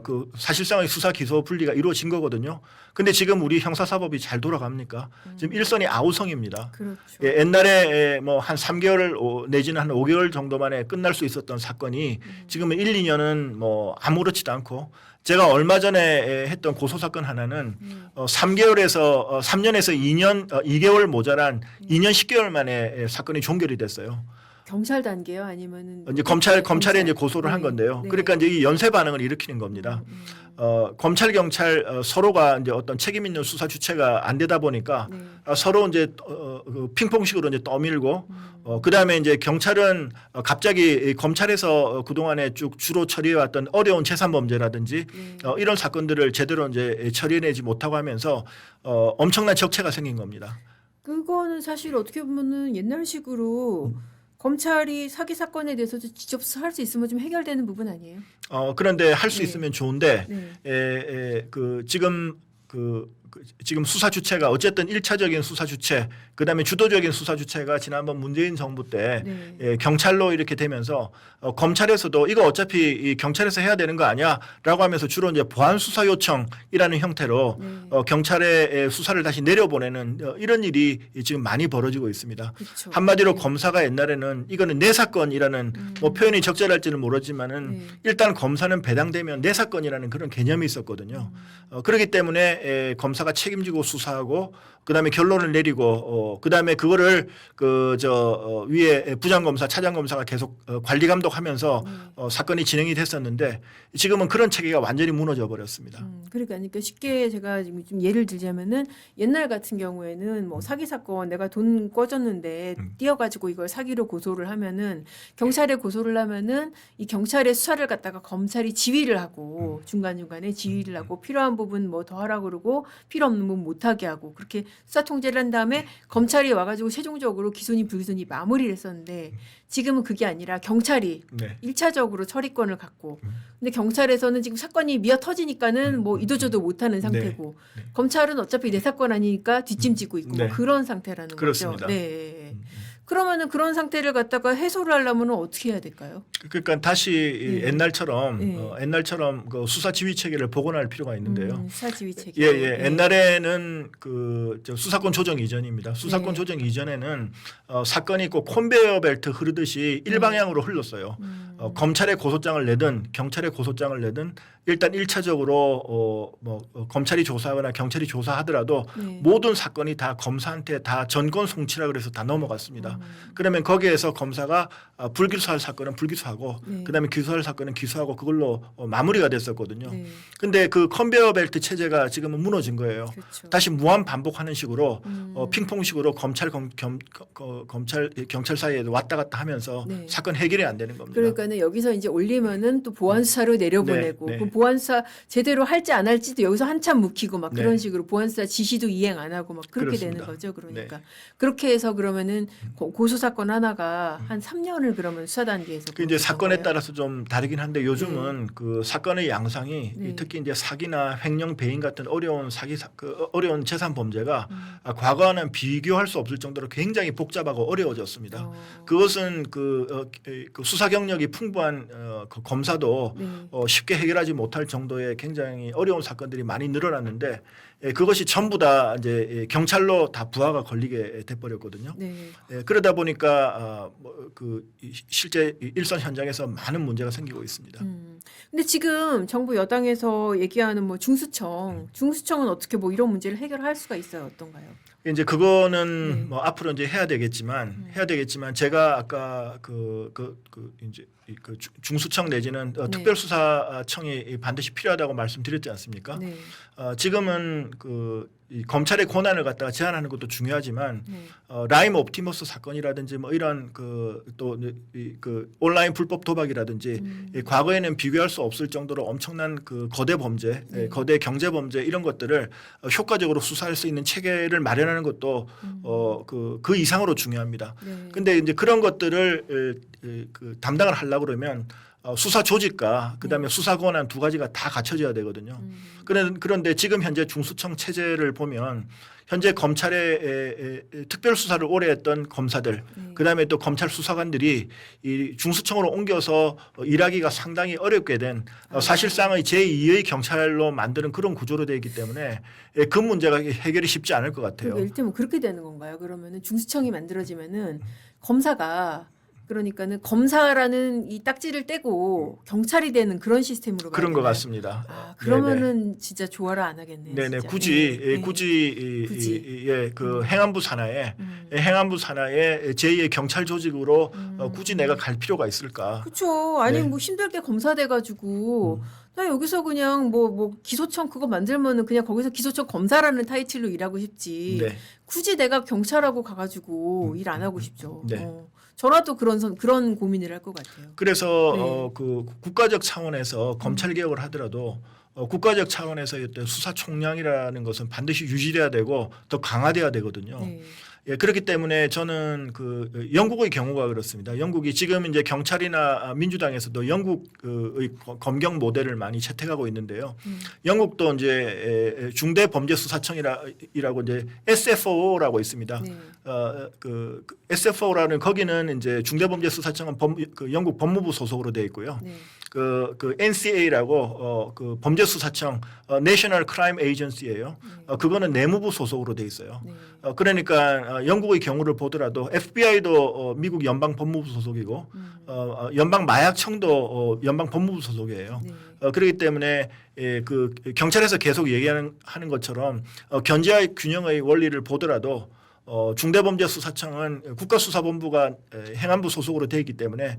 그 사실상의 수사 기소 분리가 이루어진 거거든요. 근데 지금 우리 형사사법이 잘 돌아갑니까? 지금 일선이 아우성입니다. 그렇죠. 옛날에 뭐 한 3개월 내지는 한 5개월 정도 만에 끝날 수 있었던 사건이 지금은 1, 2년은 뭐 아무렇지도 않고 제가 얼마 전에 했던 고소사건 하나는 3개월에서 3년에서 2년 2개월 모자란 2년 10개월 만에 사건이 종결이 됐어요. 경찰 단계요, 아니면은 이제 검찰에 이제 고소를 한 건데요. 네. 그러니까 이제 이 연쇄 반응을 일으키는 겁니다. 검찰 경찰 서로가 이제 어떤 책임 있는 수사 주체가 안 되다 보니까 네. 서로 이제 그 핑퐁식으로 이제 떠밀고 그다음에 이제 경찰은 갑자기 검찰에서 그동안에 쭉 주로 처리해왔던 어려운 재산 범죄라든지 네. 이런 사건들을 제대로 이제 처리해내지 못하고 하면서 엄청난 적체가 생긴 겁니다. 그거는 사실 어떻게 보면은 옛날식으로 검찰이 사기 사건에 대해서도 직접 수사할 수 있으면 좀 해결되는 부분 아니에요? 그런데 할 수 네. 있으면 좋은데 네. 지금 수사 주체가 어쨌든 1차적인 수사 주체, 그다음에 주도적인 수사 주체가 지난번 문재인 정부 때 네. 경찰로 이렇게 되면서 검찰에서도 이거 어차피 이 경찰에서 해야 되는 거 아니야라고 하면서 주로 이제 보안 수사 요청이라는 형태로 네. 경찰의 수사를 다시 내려보내는 이런 일이 지금 많이 벌어지고 있습니다. 그렇죠. 한마디로 네. 검사가 옛날에는 이거는 내 사건이라는 뭐 표현이 적절할지는 모르지만은 네. 일단 검사는 배당되면 내 사건이라는 그런 개념이 있었거든요. 그렇기 때문에 검사가 책임지고 수사하고 그다음에 결론을 내리고 그다음에 그거를 위에 부장검사, 차장검사가 계속 관리 감독하면서 사건이 진행이 됐었는데 지금은 그런 체계가 완전히 무너져 버렸습니다. 그러니까 쉽게 제가 지금 좀 예를 들자면은 옛날 같은 경우에는 뭐 사기 사건 내가 돈 꿔줬는데 띄어가지고 이걸 사기로 고소를 하면은 경찰에 고소를 하면은 이 경찰의 수사를 갖다가 검찰이 지휘를 하고 중간중간에 지휘를 하고 필요한 부분 뭐 더 하라고 그러고 필요 없는 부분 못하게 하고 그렇게 수사 통제를 한 다음에 검찰이 와가지고 최종적으로 기소니 불기소니 마무리를 했었는데 지금은 그게 아니라 경찰이 네. 1차적으로 처리권을 갖고 근데 경찰에서는 지금 사건이 미어 터지니까는 뭐 이도저도 못하는 상태고 네. 검찰은 어차피 내 사건 아니니까 뒷짐지고 있고 네. 뭐 그런 상태라는 그렇습니다. 거죠. 네. 그러면은 그런 상태를 갖다가 해소를 하려면 어떻게 해야 될까요? 그러니까 다시 네. 옛날처럼 네. 옛날처럼 그 수사 지휘 체계를 복원할 필요가 있는데요. 수사지휘 체계. 예. 옛날에는 저 수사권 조정 이전입니다. 수사권 네. 조정 이전에는 사건이 꼭 컨베이어 벨트 흐르듯이 일방향으로 흘렀어요. 검찰에 고소장을 내든 경찰에 고소장을 내든 일단 1차적으로 검찰이 조사하거나 경찰이 조사하더라도 네. 모든 사건이 다 검사한테 다 전권 송치라 그래서 다 넘어갔습니다. 그러면 거기에서 검사가 불기소할 사건은 불기소하고 네. 그다음에 기소할 사건은 기소하고 그걸로 마무리가 됐었거든요. 네. 근데 그 컨베이어 벨트 체제가 지금은 무너진 거예요. 그렇죠. 다시 무한 반복하는 식으로 음. 핑퐁식으로 검찰 경찰 사이에 왔다 갔다 하면서 네. 사건 해결이 안 되는 겁니다. 그러니까는 여기서 이제 올리면은 또 보안 수사로 내려보내고 네. 그럼 보안 수사 제대로 할지 안 할지도 여기서 한참 묵히고 막 네. 그런 식으로 보안 수사 지시도 이행 안 하고 막 그렇게 그렇습니다. 되는 거죠. 그러니까 네. 그렇게 해서 그러면은 고소 사건 하나가 한 3년을 그러면 수사 단계에서 그 이제 그렇게 사건에 거예요? 따라서 좀 다르긴 한데 요즘은 그 사건의 양상이 네. 특히 이제 사기나 횡령 배임 같은 어려운 어려운 재산 범죄가 과거와는 비교할 수 없을 정도로 굉장히 복잡하고 어려워졌습니다. 그것은 그 수사 경력이 풍부한 그 검사도 네. 쉽게 해결하지 못할 정도의 굉장히 어려운 사건들이 많이 늘어났는데 그것이 전부 다 이제 경찰로 다 부하가 걸리게 돼버렸거든요. 네. 그러다 보니까 실제 일선 현장에서 많은 문제가 생기고 있습니다. 근데 지금 정부 여당에서 얘기하는 뭐 중수청은 어떻게 뭐 이런 문제를 해결할 수가 있어요? 어떤가요? 이제 그거는 네. 뭐 앞으로 이제 해야 되겠지만 제가 아까 이제 그 중수청 내지는 네. 특별수사청이 반드시 필요하다고 말씀드렸지 않습니까? 네. 지금은 이 검찰의 권한을 갖다가 제한하는 것도 중요하지만 네. 라임 옵티머스 사건이라든지 뭐 이런 또 온라인 불법 도박이라든지 과거에는 비교할 수 없을 정도로 엄청난 그 거대 범죄, 네. 거대 경제 범죄 이런 것들을 효과적으로 수사할 수 있는 체계를 마련하는 것도 그 이상으로 중요합니다. 네. 근데 이제 그런 것들을 담당을 하려고 그러면 수사 조직과 그다음에 수사 권한 두 가지가 다 갖춰져야 되거든요. 그런데 지금 현재 중수청 체제를 보면 현재 검찰의 특별 수사를 오래 했던 검사들, 그다음에 또 검찰 수사관들이 이 중수청으로 옮겨서 일하기가 상당히 어렵게 된 사실상의 제2의 경찰로 만드는 그런 구조로 되어 있기 때문에 그 문제가 해결이 쉽지 않을 것 같아요. 그러니까 일테면 그렇게 되는 건가요? 그러면은 중수청이 만들어지면은 검사가 그러니까는 검사라는 이 딱지를 떼고 경찰이 되는 그런 시스템으로 가야 그런 것 되나요? 같습니다. 아, 그러면은 진짜 조화를 안 하겠네요. 네네 진짜. 굳이 네. 굳이 그 행안부 산하에 제2의 경찰 조직으로 굳이 내가 갈 필요가 있을까? 그렇죠. 아니 네. 뭐 힘들게 검사 돼가지고 나 여기서 그냥 뭐 기소청 그거 만들면은 그냥 거기서 기소청 검사라는 타이틀로 일하고 싶지. 네. 굳이 내가 경찰하고 가가지고 일 안 하고 싶죠. 네. 저라도 그런 고민을 할 것 같아요. 그래서 네. 그 국가적 차원에서 검찰 개혁을 하더라도 국가적 차원에서의 어떤 수사 총량이라는 것은 반드시 유지돼야 되고 더 강화돼야 되거든요. 네. 그렇기 때문에 저는 그 영국의 경우가 그렇습니다. 영국이 지금 이제 경찰이나 민주당에서도 영국의 검경 모델을 많이 채택하고 있는데요. 영국도 이제 중대범죄수사청이라고 이제 SFO라고 있습니다. 네. 그 SFO라는 거기는 이제 중대범죄수사청은 영국 법무부 소속으로 되어 있고요. 네. 그 NCA라고 그 범죄수사청 National Crime Agency예요. 그거는 내무부 소속으로 돼 있어요. 네. 그러니까 영국의 경우를 보더라도 FBI도 미국 연방 법무부 소속이고 연방 마약청도 연방 법무부 소속이에요. 네. 그렇기 때문에 그 경찰에서 계속 얘기하는 것처럼 견제와 균형의 원리를 보더라도 중대범죄수사청은 국가수사본부가 행안부 소속으로 되어 있기 때문에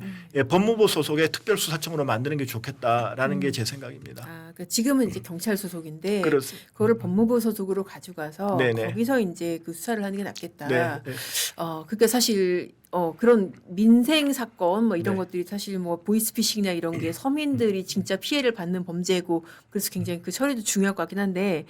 법무부 소속의 특별수사청으로 만드는 게 좋겠다라는 게 제 생각입니다. 아, 그러니까 지금은 이제 경찰 소속인데 그렇습니다. 그거를 법무부 소속으로 가져가서 네네. 거기서 이제 그 수사를 하는 게 낫겠다. 네. 그러니까 사실 그런 민생 사건 뭐 이런 네. 것들이 사실 뭐 보이스피싱이나 이런 게 서민들이 진짜 피해를 받는 범죄고 그래서 굉장히 그 처리도 중요할 것 같긴 한데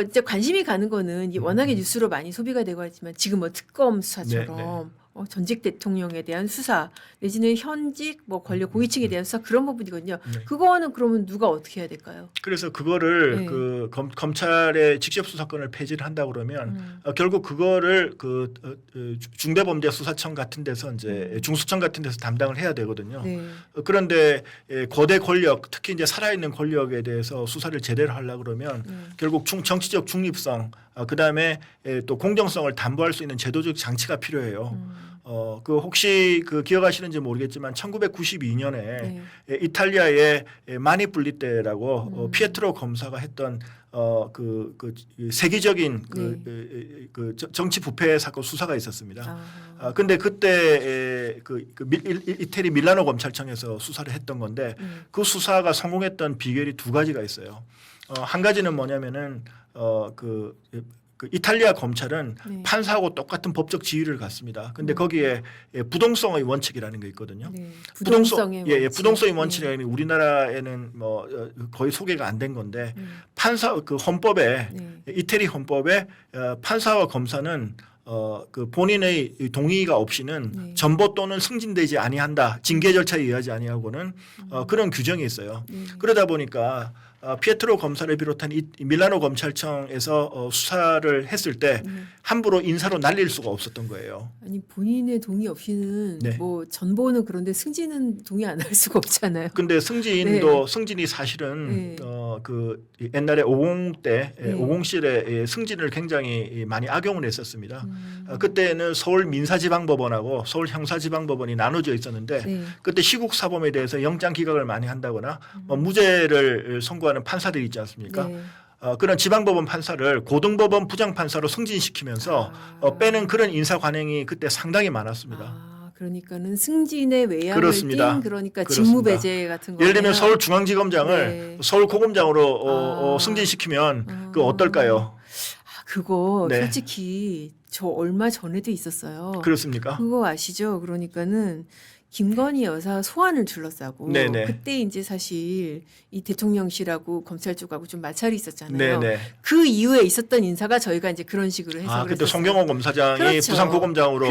이제 관심이 가는 거는 워낙에 뉴스로 많이 소비가 되고 있지만 지금 뭐 특검 수사처럼 전직 대통령에 대한 수사 내지는 현직 뭐 권력 고위층에 대한 수사 그런 부분이거든요. 네. 그거는 그러면 누가 어떻게 해야 될까요? 그래서 그거를 네. 그 검찰의 직접 수사권을 폐지를 한다 그러면 결국 그거를 그 중대범죄수사청 같은 데서 이제 중수청 같은 데서 담당을 해야 되거든요. 네. 그런데 거대 권력, 특히 이제 살아있는 권력에 대해서 수사를 제대로 하려고 그러면 결국 정치적 중립성, 그다음에 또 공정성을 담보할 수 있는 제도적 장치가 필요해요. 그 혹시 그 기억하시는지 모르겠지만 1992년에 네. 이탈리아의 마니뿔리떼라고 피에트로 검사가 했던 그 세계적인 정치 부패 사건 수사가 있었습니다. 근데 그때 이태리 밀라노 검찰청에서 수사를 했던 건데 그 수사가 성공했던 비결이 두 가지가 있어요. 한 가지는 뭐냐면은 그 이탈리아 검찰은 네. 판사하고 똑같은 법적 지위를 갖습니다. 근데 거기에 부동성의 원칙이라는 게 있거든요. 네. 부동성의 원칙. 부동성의 원칙이라는 게 우리나라에는 뭐 거의 소개가 안 된 건데 판사 그 헌법에 이태리 헌법에 판사와 검사는 그 본인의 동의가 없이는 전보 또는 승진되지 아니한다. 징계 절차에 의하지 아니하고는 그런 규정이 있어요. 그러다 보니까 피에트로 검사를 비롯한 밀라노 검찰청에서 수사를 했을 때 함부로 인사로 날릴 수가 없었던 거예요. 아니 본인의 동의 없이는 네. 뭐 전보는 그런데 승진은 동의 안 할 수가 없잖아요. 근데 승진이 사실은 그 옛날에 50 때 50실에 승진을 굉장히 많이 악용을 했었습니다. 그때는 서울 민사지방법원하고 서울 형사지방법원이 나눠져 있었는데 그때 시국 사범에 대해서 영장 기각을 많이 한다거나 무죄를 선고하는 판사들이 있지 않습니까? 그런 지방법원 판사를 고등법원 부장판사로 승진시키면서 빼는 그런 인사 관행이 그때 상당히 많았습니다. 그러니까는 승진의 외양을 그렇습니다. 띈 그러니까 그렇습니다. 직무배제 같은 거. 예를 들면 서울중앙지검장을 서울고검장으로 승진시키면 그 어떨까요? 그거 솔직히 저 얼마 전에도 있었어요. 그렇습니까? 그거 아시죠? 그러니까는 김건희 여사 소환을 둘러싸고 그때 이제 사실 이 대통령실하고 검찰 쪽하고 좀 마찰이 있었잖아요. 그 이후에 있었던 인사가 저희가 이제 그런 식으로 해석을 그때 했었어요. 송경호 검사장이 그렇죠. 부산고검장으로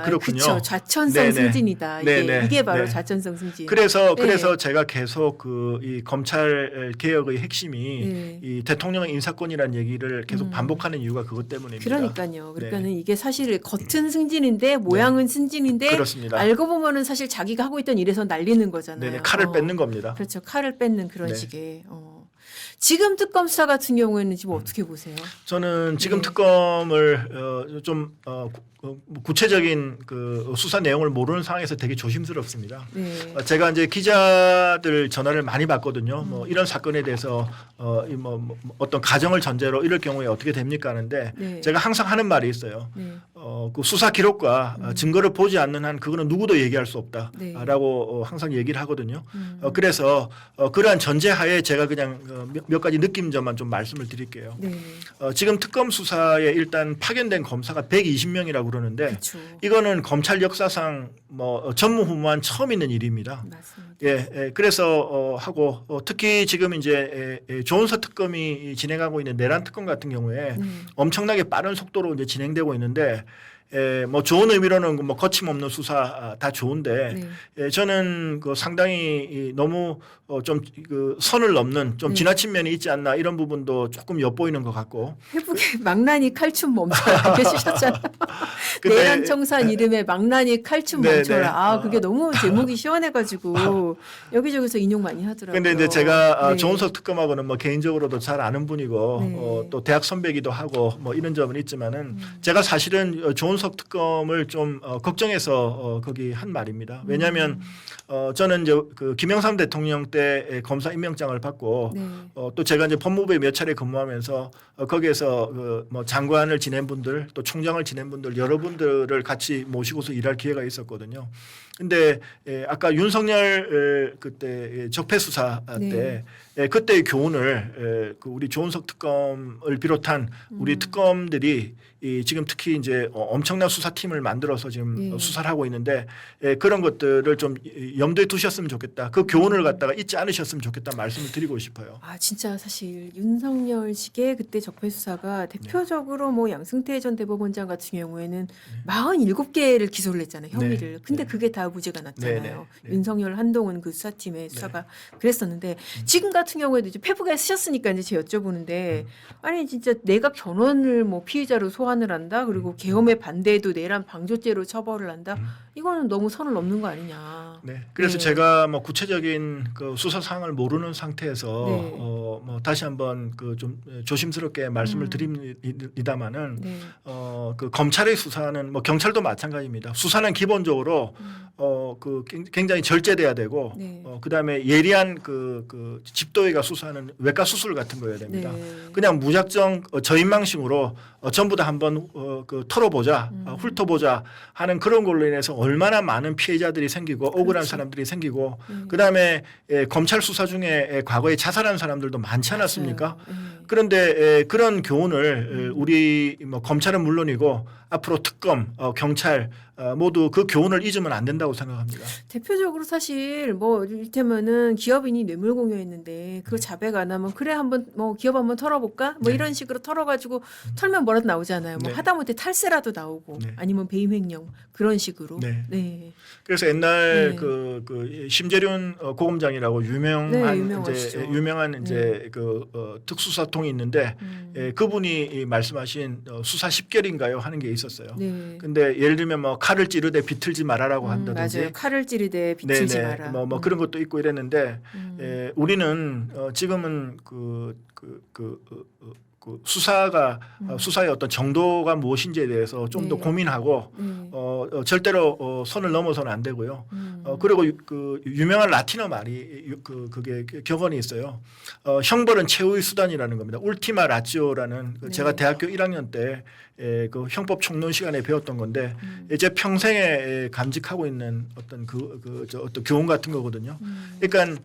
그렇군요. 그렇죠. 좌천성 승진이다. 이게 바로 좌천성 승진. 그래서 제가 계속 이 검찰 개혁의 핵심이 이 대통령의 인사권이라는 얘기를 계속 반복하는 이유가 그것 때문입니다. 그러니까요. 그러니까는 이게 사실 겉은 승진인데 모양은 승진인데 그렇습니다. 알고 보면은 사실 자기가 하고 있던 일에서 날리는 거잖아요. 칼을 뺏는 겁니다. 그렇죠. 칼을 뺏는 그런 식의. 지금 특검 수사 같은 경우에는 지금 어떻게 보세요? 저는 지금 특검을 좀 구체적인 그 수사 내용을 모르는 상황에서 되게 조심스럽습니다. 제가 이제 기자들 전화를 많이 받거든요. 뭐 이런 사건에 대해서 어떤 가정을 전제로 이럴 경우에 어떻게 됩니까 하는데 제가 항상 하는 말이 있어요. 그 수사 기록과 증거를 보지 않는 한 그거는 누구도 얘기할 수 없다라고 항상 얘기를 하거든요. 그래서 그러한 전제하에 제가 그냥 몇 가지 느낌점만 좀 말씀을 드릴게요. 지금 특검 수사에 일단 파견된 검사가 120명이라고 그러는데 이거는 검찰 역사상 전무후무한 처음 있는 일입니다. 맞습니다. 그래서 하고 특히 지금 이제 조은서 특검이 진행하고 있는 내란 특검 같은 경우에 엄청나게 빠른 속도로 이제 진행되고 있는데 좋은 의미로는 거침없는 수사 다 좋은데 저는 그 상당히 너무 좀 그 선을 넘는 좀 지나친 면이 있지 않나 이런 부분도 조금 엿보이는 것 같고. 회복의 망나니 칼춤 멈춰라 해주셨잖아요. 내란 청산 이름에 망나니 칼춤 멈춰라. 그게 너무 제목이 시원해가지고 여기저기서 인용 많이 하더라고요. 근데 이제 제가 조은석 특검하고는 개인적으로도 잘 아는 분이고 또 대학 선배기도 하고 이런 점은 있지만은 제가 사실은 조은석 특검을 좀 걱정해서 거기 한 말입니다. 왜냐하면 저는 이제 그 김영삼 대통령 때 검사 임명장을 받고 또 제가 이제 법무부에 몇 차례 근무하면서 거기에서 그 장관을 지낸 분들 또 총장을 지낸 분들 여러분들을 같이 모시고서 일할 기회가 있었거든요. 근데 아까 윤석열 그때 적폐 수사 때 그때의 교훈을 그 우리 조은석 특검을 비롯한 우리 특검들이 지금 특히 이제 엄청난 수사팀을 만들어서 지금 수사를 하고 있는데 그런 것들을 좀 염두에 두셨으면 좋겠다. 그 교훈을 갖다가 잊지 않으셨으면 좋겠다 말씀을 드리고 싶어요. 진짜 사실 윤석열식의 그때 적폐 수사가 대표적으로 양승태 전 대법원장 같은 경우에는 47개를 기소를 했잖아요. 혐의를. 근데 그게 다 무죄가 났잖아요. 윤석열 한동훈 그 수사팀의 수사가 그랬었는데 지금 같은 경우에도 이제 페북에 쓰셨으니까 이제 제가 여쭤보는데 아니 진짜 내가 변호인을 피의자로 소환을 한다. 그리고 계엄에 반대해도 내란 방조죄로 처벌을 한다. 이거는 너무 선을 넘는 거 아니냐. 그래서 제가 구체적인 그 수사 사항을 모르는 상태에서 뭐 다시 한번 그 좀 조심스럽게 말씀을 드립니다만은 네. 그 검찰의 수사는 뭐 경찰도 마찬가지입니다. 수사는 기본적으로 그 굉장히 절제돼야 되고 네. 그다음에 예리한 그 집도의가 수사하는 외과 수술 같은 거여야 됩니다. 네. 그냥 무작정 저인망심으로 전부 다 한번 그 털어보자, 훑어보자 하는 그런 걸로 인해서 얼마나 많은 피해자들이 생기고 억울한 그렇죠. 사람들이 생기고 그다음에 검찰 수사 중에 과거에 자살한 사람들도 많지 않았습니까? 맞아요. 네. 그런데 그런 교훈을 우리 뭐 검찰은 물론이고 앞으로 특검, 경찰 모두 그 교훈을 잊으면 안 된다고 생각합니다. 대표적으로 사실 뭐 이를테면은 기업인이 뇌물 공여했는데 그거 자백 안 하면 그래 한번 뭐 기업 한번 털어볼까 뭐 네. 이런 식으로 털어가지고 털면 뭐라도 나오잖아요. 뭐 네. 하다못해 탈세라도 나오고 네. 아니면 배임 횡령 그런 식으로. 네. 네. 그래서 옛날 네. 그 심재륜 고검장이라고 유명한 네, 유명하시죠. 이제 유명한 이제 그 특수사통이 있는데 그분이 말씀하신 수사 10결인가요 하는 게 있었어요. 네. 근데 예를 들면 뭐 칼을 찌르되 비틀지 말아라고 한다든지 맞아요. 칼을 찌르되 비틀지 네네. 마라. 뭐 그런 것도 있고 이랬는데 우리는 지금은 그 수사가 수사의 어떤 정도가 무엇인지에 대해서 좀 더 네. 고민하고 네. 절대로 선을 넘어서는 안 되고요. 그리고 그 유명한 라틴어 말이 그게 격언이 있어요. 형벌은 최후의 수단이라는 겁니다. 울티마 라치오라는 네. 제가 대학교 1학년 때 그 형법 총론 시간에 배웠던 건데 제 평생에 간직하고 있는 어떤 어떤 교훈 같은 거거든요. 그러니까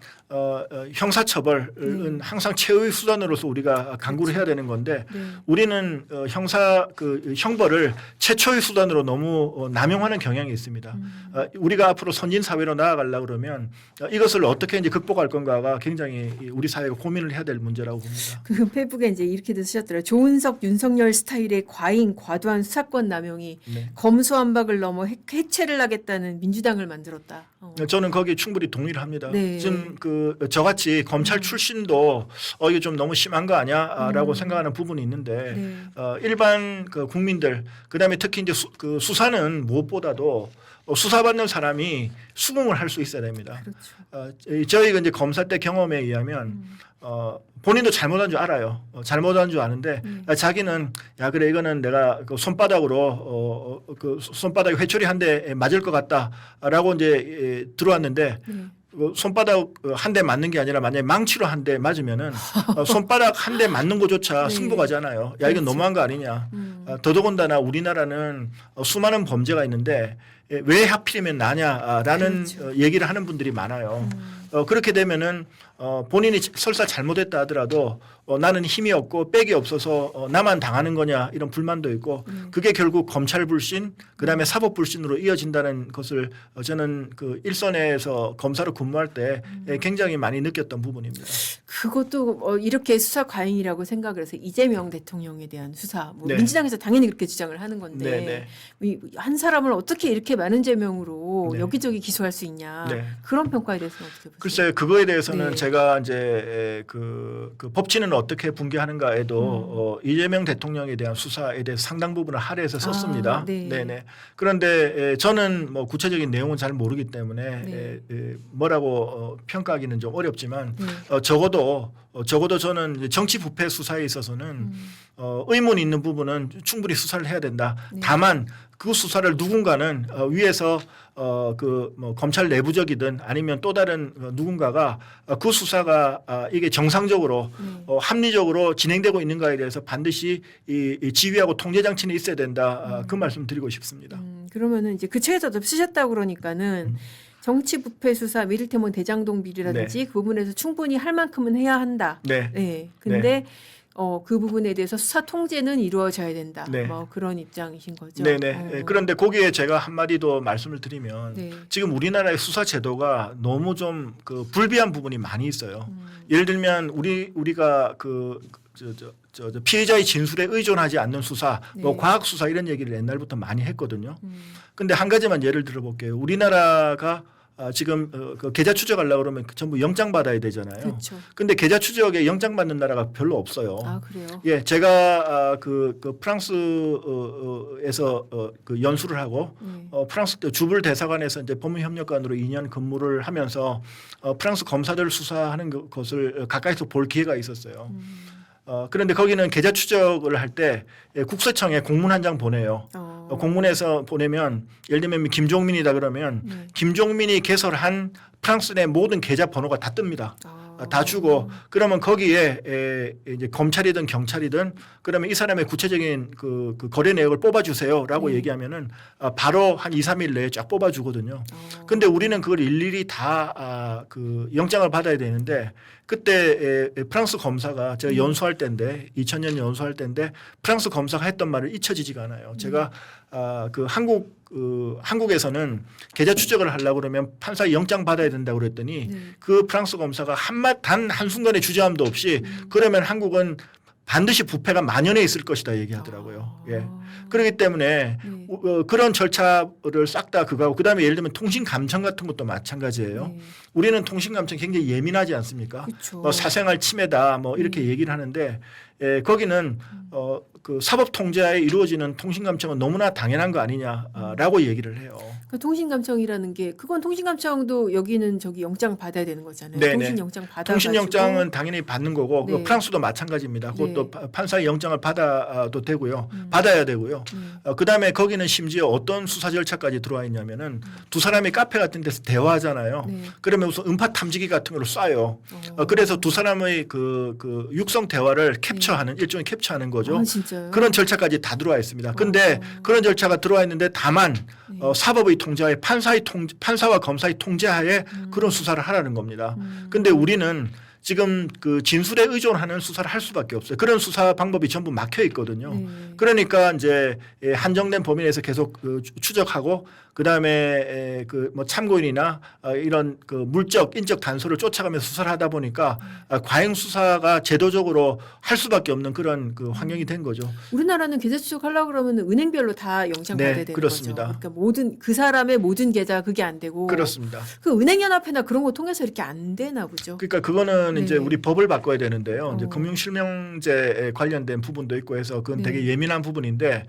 형사처벌은 항상 최후의 수단으로서 우리가 강구를 해야 되는 건데 네. 우리는 형사 그 형벌을 최초의 수단으로 너무 남용하는 경향이 있습니다. 우리가 앞으로 선진 사회로 나아가려고 그러면 이것을 어떻게 이제 극복할 건가가 굉장히 우리 사회가 고민을 해야 될 문제라고 봅니다. 그 페북에 이제 이렇게도 쓰셨더라고요. 조은석, 윤석열 스타일의 과도한 수사권 남용이 네. 검수완박을 넘어 해체를 하겠다는 민주당을 만들었다. 저는 거기에 충분히 동의를 합니다. 네. 지금 저같이 검찰 출신도 이게 좀 너무 심한 거 아니야라고 생각하는 부분이 있는데 네. 일반 그 국민들 그다음에 특히 이제 그 수사는 무엇보다도 수사받는 사람이 수긍을 할 수 있어야 됩니다. 그렇죠. 저희가 이제 검사 때 경험에 의하면 본인도 잘못한 줄 알아요. 잘못한 줄 아는데 자기는 야 그래 이거는 내가 그 손바닥으로 그 손바닥에 회초리 한 대 맞을 것 같다라고 이제 들어왔는데 손바닥 한 대 맞는 게 아니라 만약에 망치로 한 대 맞으면은 손바닥 한 대 맞는 것조차 네. 승부가잖아요. 야 이건 그렇죠. 너무한 거 아니냐. 더더군다나 우리나라는 수많은 범죄가 있는데 왜 하필이면 나냐라는 그렇죠. 얘기를 하는 분들이 많아요. 그렇게 되면은 본인이 설사 잘못했다 하더라도 나는 힘이 없고 백이 없어서 나만 당하는 거냐 이런 불만도 있고 그게 결국 검찰 불신 그다음에 사법 불신으로 이어진다는 것을 저는 그 일선에서 검사로 근무할 때 굉장히 많이 느꼈던 부분입니다. 그것도 이렇게 수사 과잉이라고 생각을 해서 이재명 대통령에 대한 수사 뭐 네. 민주당에서 당연히 그렇게 주장을 하는 건데 한 사람을 어떻게 이렇게 많은 죄명으로 네. 여기저기 기소할 수 있냐 네. 그런 평가에 대해서는 어떻게 보세요? 글쎄요, 그거에 대해서는 네. 제가 이제 그 법치는 어떻게 붕괴하는가에도 이재명 대통령에 대한 수사에 대해서 상당 부분을 할애해서 썼습니다. 네. 네네. 그런데 저는 뭐 구체적인 내용은 잘 모르기 때문에 네. 뭐라고 평가하기는 좀 어렵지만 네. 적어도 저는 이제 정치 부패 수사에 있어서는 의문이 있는 부분은 충분히 수사를 해야 된다. 네. 다만 그 수사를 누군가는 위에서 그 뭐 검찰 내부적이든 아니면 또 다른 누군가가 그 수사가 이게 정상적으로 합리적으로 진행되고 있는가에 대해서 반드시 이 지휘하고 통제 장치는 있어야 된다. 그 말씀 드리고 싶습니다. 그러면은 이제 그 책에서도 쓰셨다고 그러니까는 정치 부패 수사 이를테면 대장동 비리라든지 그 부분에서 충분히 할 만큼은 해야 한다. 네. 네. 근데 그 부분에 대해서 수사 통제는 이루어져야 된다. 네. 뭐 그런 입장이신 거죠. 네네. 그런데 거기에 제가 한마디 더 말씀을 드리면 네. 지금 우리나라의 수사 제도가 너무 좀 그 불비한 부분이 많이 있어요. 예를 들면 우리가 저 피해자의 진술에 의존하지 않는 수사, 뭐 네. 과학 수사 이런 얘기를 옛날부터 많이 했거든요. 근데 한 가지만 예를 들어볼게요. 우리나라가 지금 그 계좌 추적하려고 그러면 전부 영장 받아야 되잖아요. 그렇죠. 근데 계좌 추적에 영장 받는 나라가 별로 없어요. 아, 그래요? 예, 제가 그 프랑스에서 그 연수를 하고 네. 프랑스 주불 대사관에서 이제 법무협력관으로 2년 근무를 하면서 프랑스 검사들 수사하는 것을 가까이서 볼 기회가 있었어요. 그런데 거기는 계좌 추적을 할 때 국세청에 공문 한 장 보내요. 공문에서 보내면 예를 들면 김종민이다 그러면 네. 김종민이 개설한 프랑스 내 모든 계좌 번호가 다 뜹니다. 아. 다 주고 그러면 거기에 이제 검찰이든 경찰이든 그러면 이 사람의 구체적인 그 거래 내역을 뽑아주세요라고 네. 얘기하면은 바로 한 2, 3일 내에 쫙 뽑아주거든요. 근데 우리는 그걸 일일이 다 그 영장을 받아야 되는데 그때 프랑스 검사가 제가 연수할 때인데 2000년 연수할 때인데 프랑스 검사가 했던 말을 잊혀지지가 않아요. 제가 그 한국에서는 계좌 추적을 하려고 그러면 판사에 영장 받아야 된다고 그랬더니 네. 그 프랑스 검사가 단 한순간의 주저함도 없이 그러면 한국은 반드시 부패가 만연해 있을 것이다 얘기하더라고요. 예. 그렇기 때문에 네. 그런 절차를 싹 다 그거하고 그다음에 예를 들면 통신 감청 같은 것도 마찬가지예요. 네. 우리는 통신 감청 굉장히 예민하지 않습니까? 그쵸. 사생활 침해다 뭐 이렇게 얘기를 하는데 거기는 그 사법 통제하에 이루어지는 통신 감청은 너무나 당연한 거 아니냐라고 얘기를 해요. 그 통신감청이라는 게 그건 통신감청도 여기는 저기 영장 받아야 되는 거잖아요. 네네. 통신 영장 받아. 통신 영장은 당연히 받는 거고 네. 프랑스도 마찬가지입니다. 그것도 네. 판사의 영장을 받아도 되고요. 받아야 되고요. 그다음에 거기는 심지어 어떤 수사 절차까지 들어와 있냐면은 두 사람이 카페 같은 데서 대화하잖아요. 네. 그러면 우선 음파 탐지기 같은 걸로 쏴요. 그래서 두 사람의 그 육성 대화를 캡처하는 일종의 캡처하는 거죠. 아, 진짜요? 그런 절차까지 다 들어와 있습니다. 근데 그런 절차가 들어와 있는데 다만 사법의 통제하에 판사와 검사의 통제하에 그런 수사를 하라는 겁니다. 근데 우리는 지금 그 진술에 의존하는 수사를 할 수밖에 없어요. 그런 수사 방법이 전부 막혀 있거든요. 네. 그러니까 이제 한정된 범위 내에서 계속 추적하고 그다음에 그 뭐 참고인이나 이런 그 물적 인적 단서를 쫓아가면서 수사를 하다 보니까 과잉 수사가 제도적으로 할 수밖에 없는 그런 그 환경이 된 거죠. 우리나라는 계좌 추적하려고 그러면 은행별로 다 영장 네, 받아야 되는 그렇습니다. 거죠. 그러니까 모든 그 사람의 모든 계좌 그게 안 되고. 그렇습니다. 그 은행연합회나 그런 거 통해서 이렇게 안 되나 보죠. 그러니까 그거는 네. 이제 우리 법을 바꿔야 되는데요. 이제 어. 금융실명제에 관련된 부분도 있고 해서 그건 네. 되게 예민한 부분인데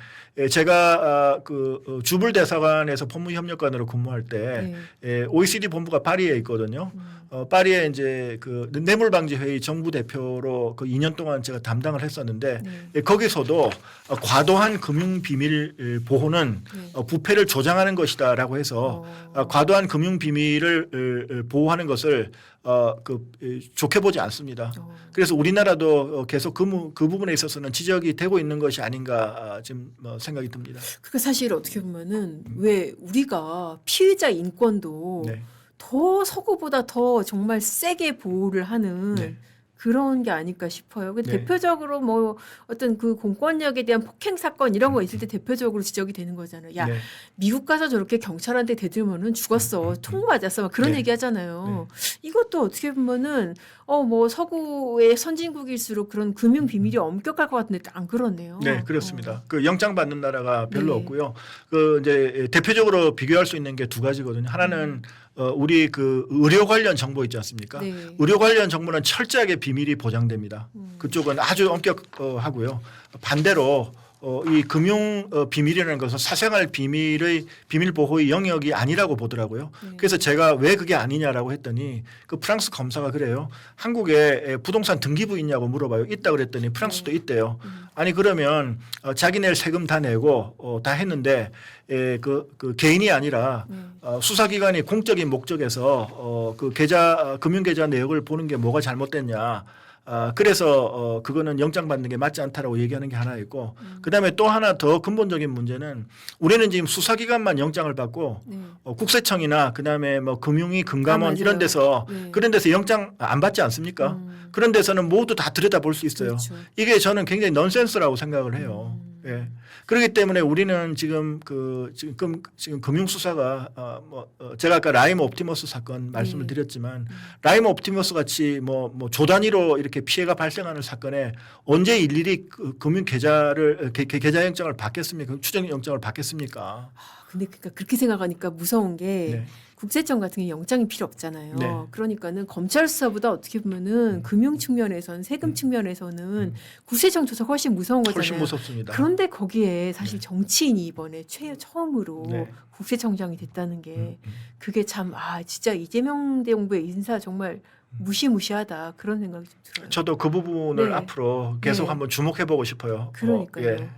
제가 그 주불대사관에서 법무협력관으로 근무할 때 OECD 본부가 파리에 있거든요. 파리에 이제 그 뇌물방지회의 정부 대표로 그 2년 동안 제가 담당을 했었는데 거기서도 과도한 금융 비밀 보호는 부패를 조장하는 것이다라고 해서 과도한 금융 비밀을 보호하는 것을 좋게 보지 않습니다. 그래서 우리나라도 계속 그 부분에 있어서는 지적이 되고 있는 것이 아닌가 지금 생각이 듭니다. 그게 사실 어떻게 보면은 왜 우리가 피의자 인권도 네. 더 서구보다 더 정말 세게 보호를 하는 네. 그런 게 아닐까 싶어요. 근데 네. 대표적으로 뭐 어떤 그 공권력에 대한 폭행 사건 이런 거 있을 때 대표적으로 지적이 되는 거잖아요. 야, 네. 미국 가서 저렇게 경찰한테 대들면은 죽었어. 총 맞았어. 막 그런 네. 얘기 하잖아요. 이것도 어떻게 보면은 뭐 서구의 선진국일수록 그런 금융 비밀이 엄격할 것 같은데 안 그렇네요. 네, 그렇습니다. 그 영장 받는 나라가 별로 네. 없고요. 그 이제 대표적으로 비교할 수 있는 게 두 가지거든요. 하나는 우리 그 의료 관련 정보 있지 않습니까? 네. 의료 관련 정보는 철저하게 비밀이 보장됩니다. 그쪽은 아주 엄격하고요. 반대로 이 금융 비밀이라는 것은 사생활 비밀의 비밀 보호의 영역이 아니라고 보더라고요. 그래서 제가 왜 그게 아니냐라고 했더니 그 프랑스 검사가 그래요. 한국에 부동산 등기부 있냐고 물어봐요. 있다 그랬더니 프랑스도 있대요. 아니 그러면 자기네 세금 다 내고 다 했는데 그 개인이 아니라 수사기관이 공적인 목적에서 그 계좌 금융 계좌 내역을 보는 게 뭐가 잘못됐냐. 그래서 그거는 영장 받는 게 맞지 않다라고 얘기하는 게 하나 있고 그다음에 또 하나 더 근본적인 문제는 우리는 지금 수사기관만 영장을 받고 국세청이나 그다음에 뭐 금융위 금감원 맞아요. 이런 데서 네. 그런 데서 영장 안 받지 않습니까? 그런 데서는 모두 다 들여다볼 수 있어요. 그렇죠. 이게 저는 굉장히 넌센스라고 생각을 해요. 예. 그렇기 때문에 우리는 지금 지금 금융수사가 제가 아까 라임 옵티머스 사건 말씀을 드렸지만 라임 옵티머스 같이 뭐 조 단위로 이렇게 피해가 발생하는 사건에 언제 일일이 금융 계좌를 계좌 영장을 받겠습니까? 추적 영장을 받겠습니까? 근데 그러니까 그렇게 생각하니까 무서운 게 네. 국세청 같은 게 영장이 필요 없잖아요. 네. 그러니까는 검찰 수사보다 어떻게 보면은 금융 측면에서는 세금 측면에서는 국세청 조사 훨씬 무서운 거잖아요. 훨씬 무섭습니다. 그런데 거기에 사실 네. 정치인이 이번에 처음으로 네. 국세청장이 됐다는 게 음. 그게 참 진짜 이재명 대통령의 인사 정말 무시무시하다 그런 생각이 좀 들어요. 저도 그 부분을 네. 앞으로 계속 네. 한번 주목해 보고 싶어요. 그러니까요. 예.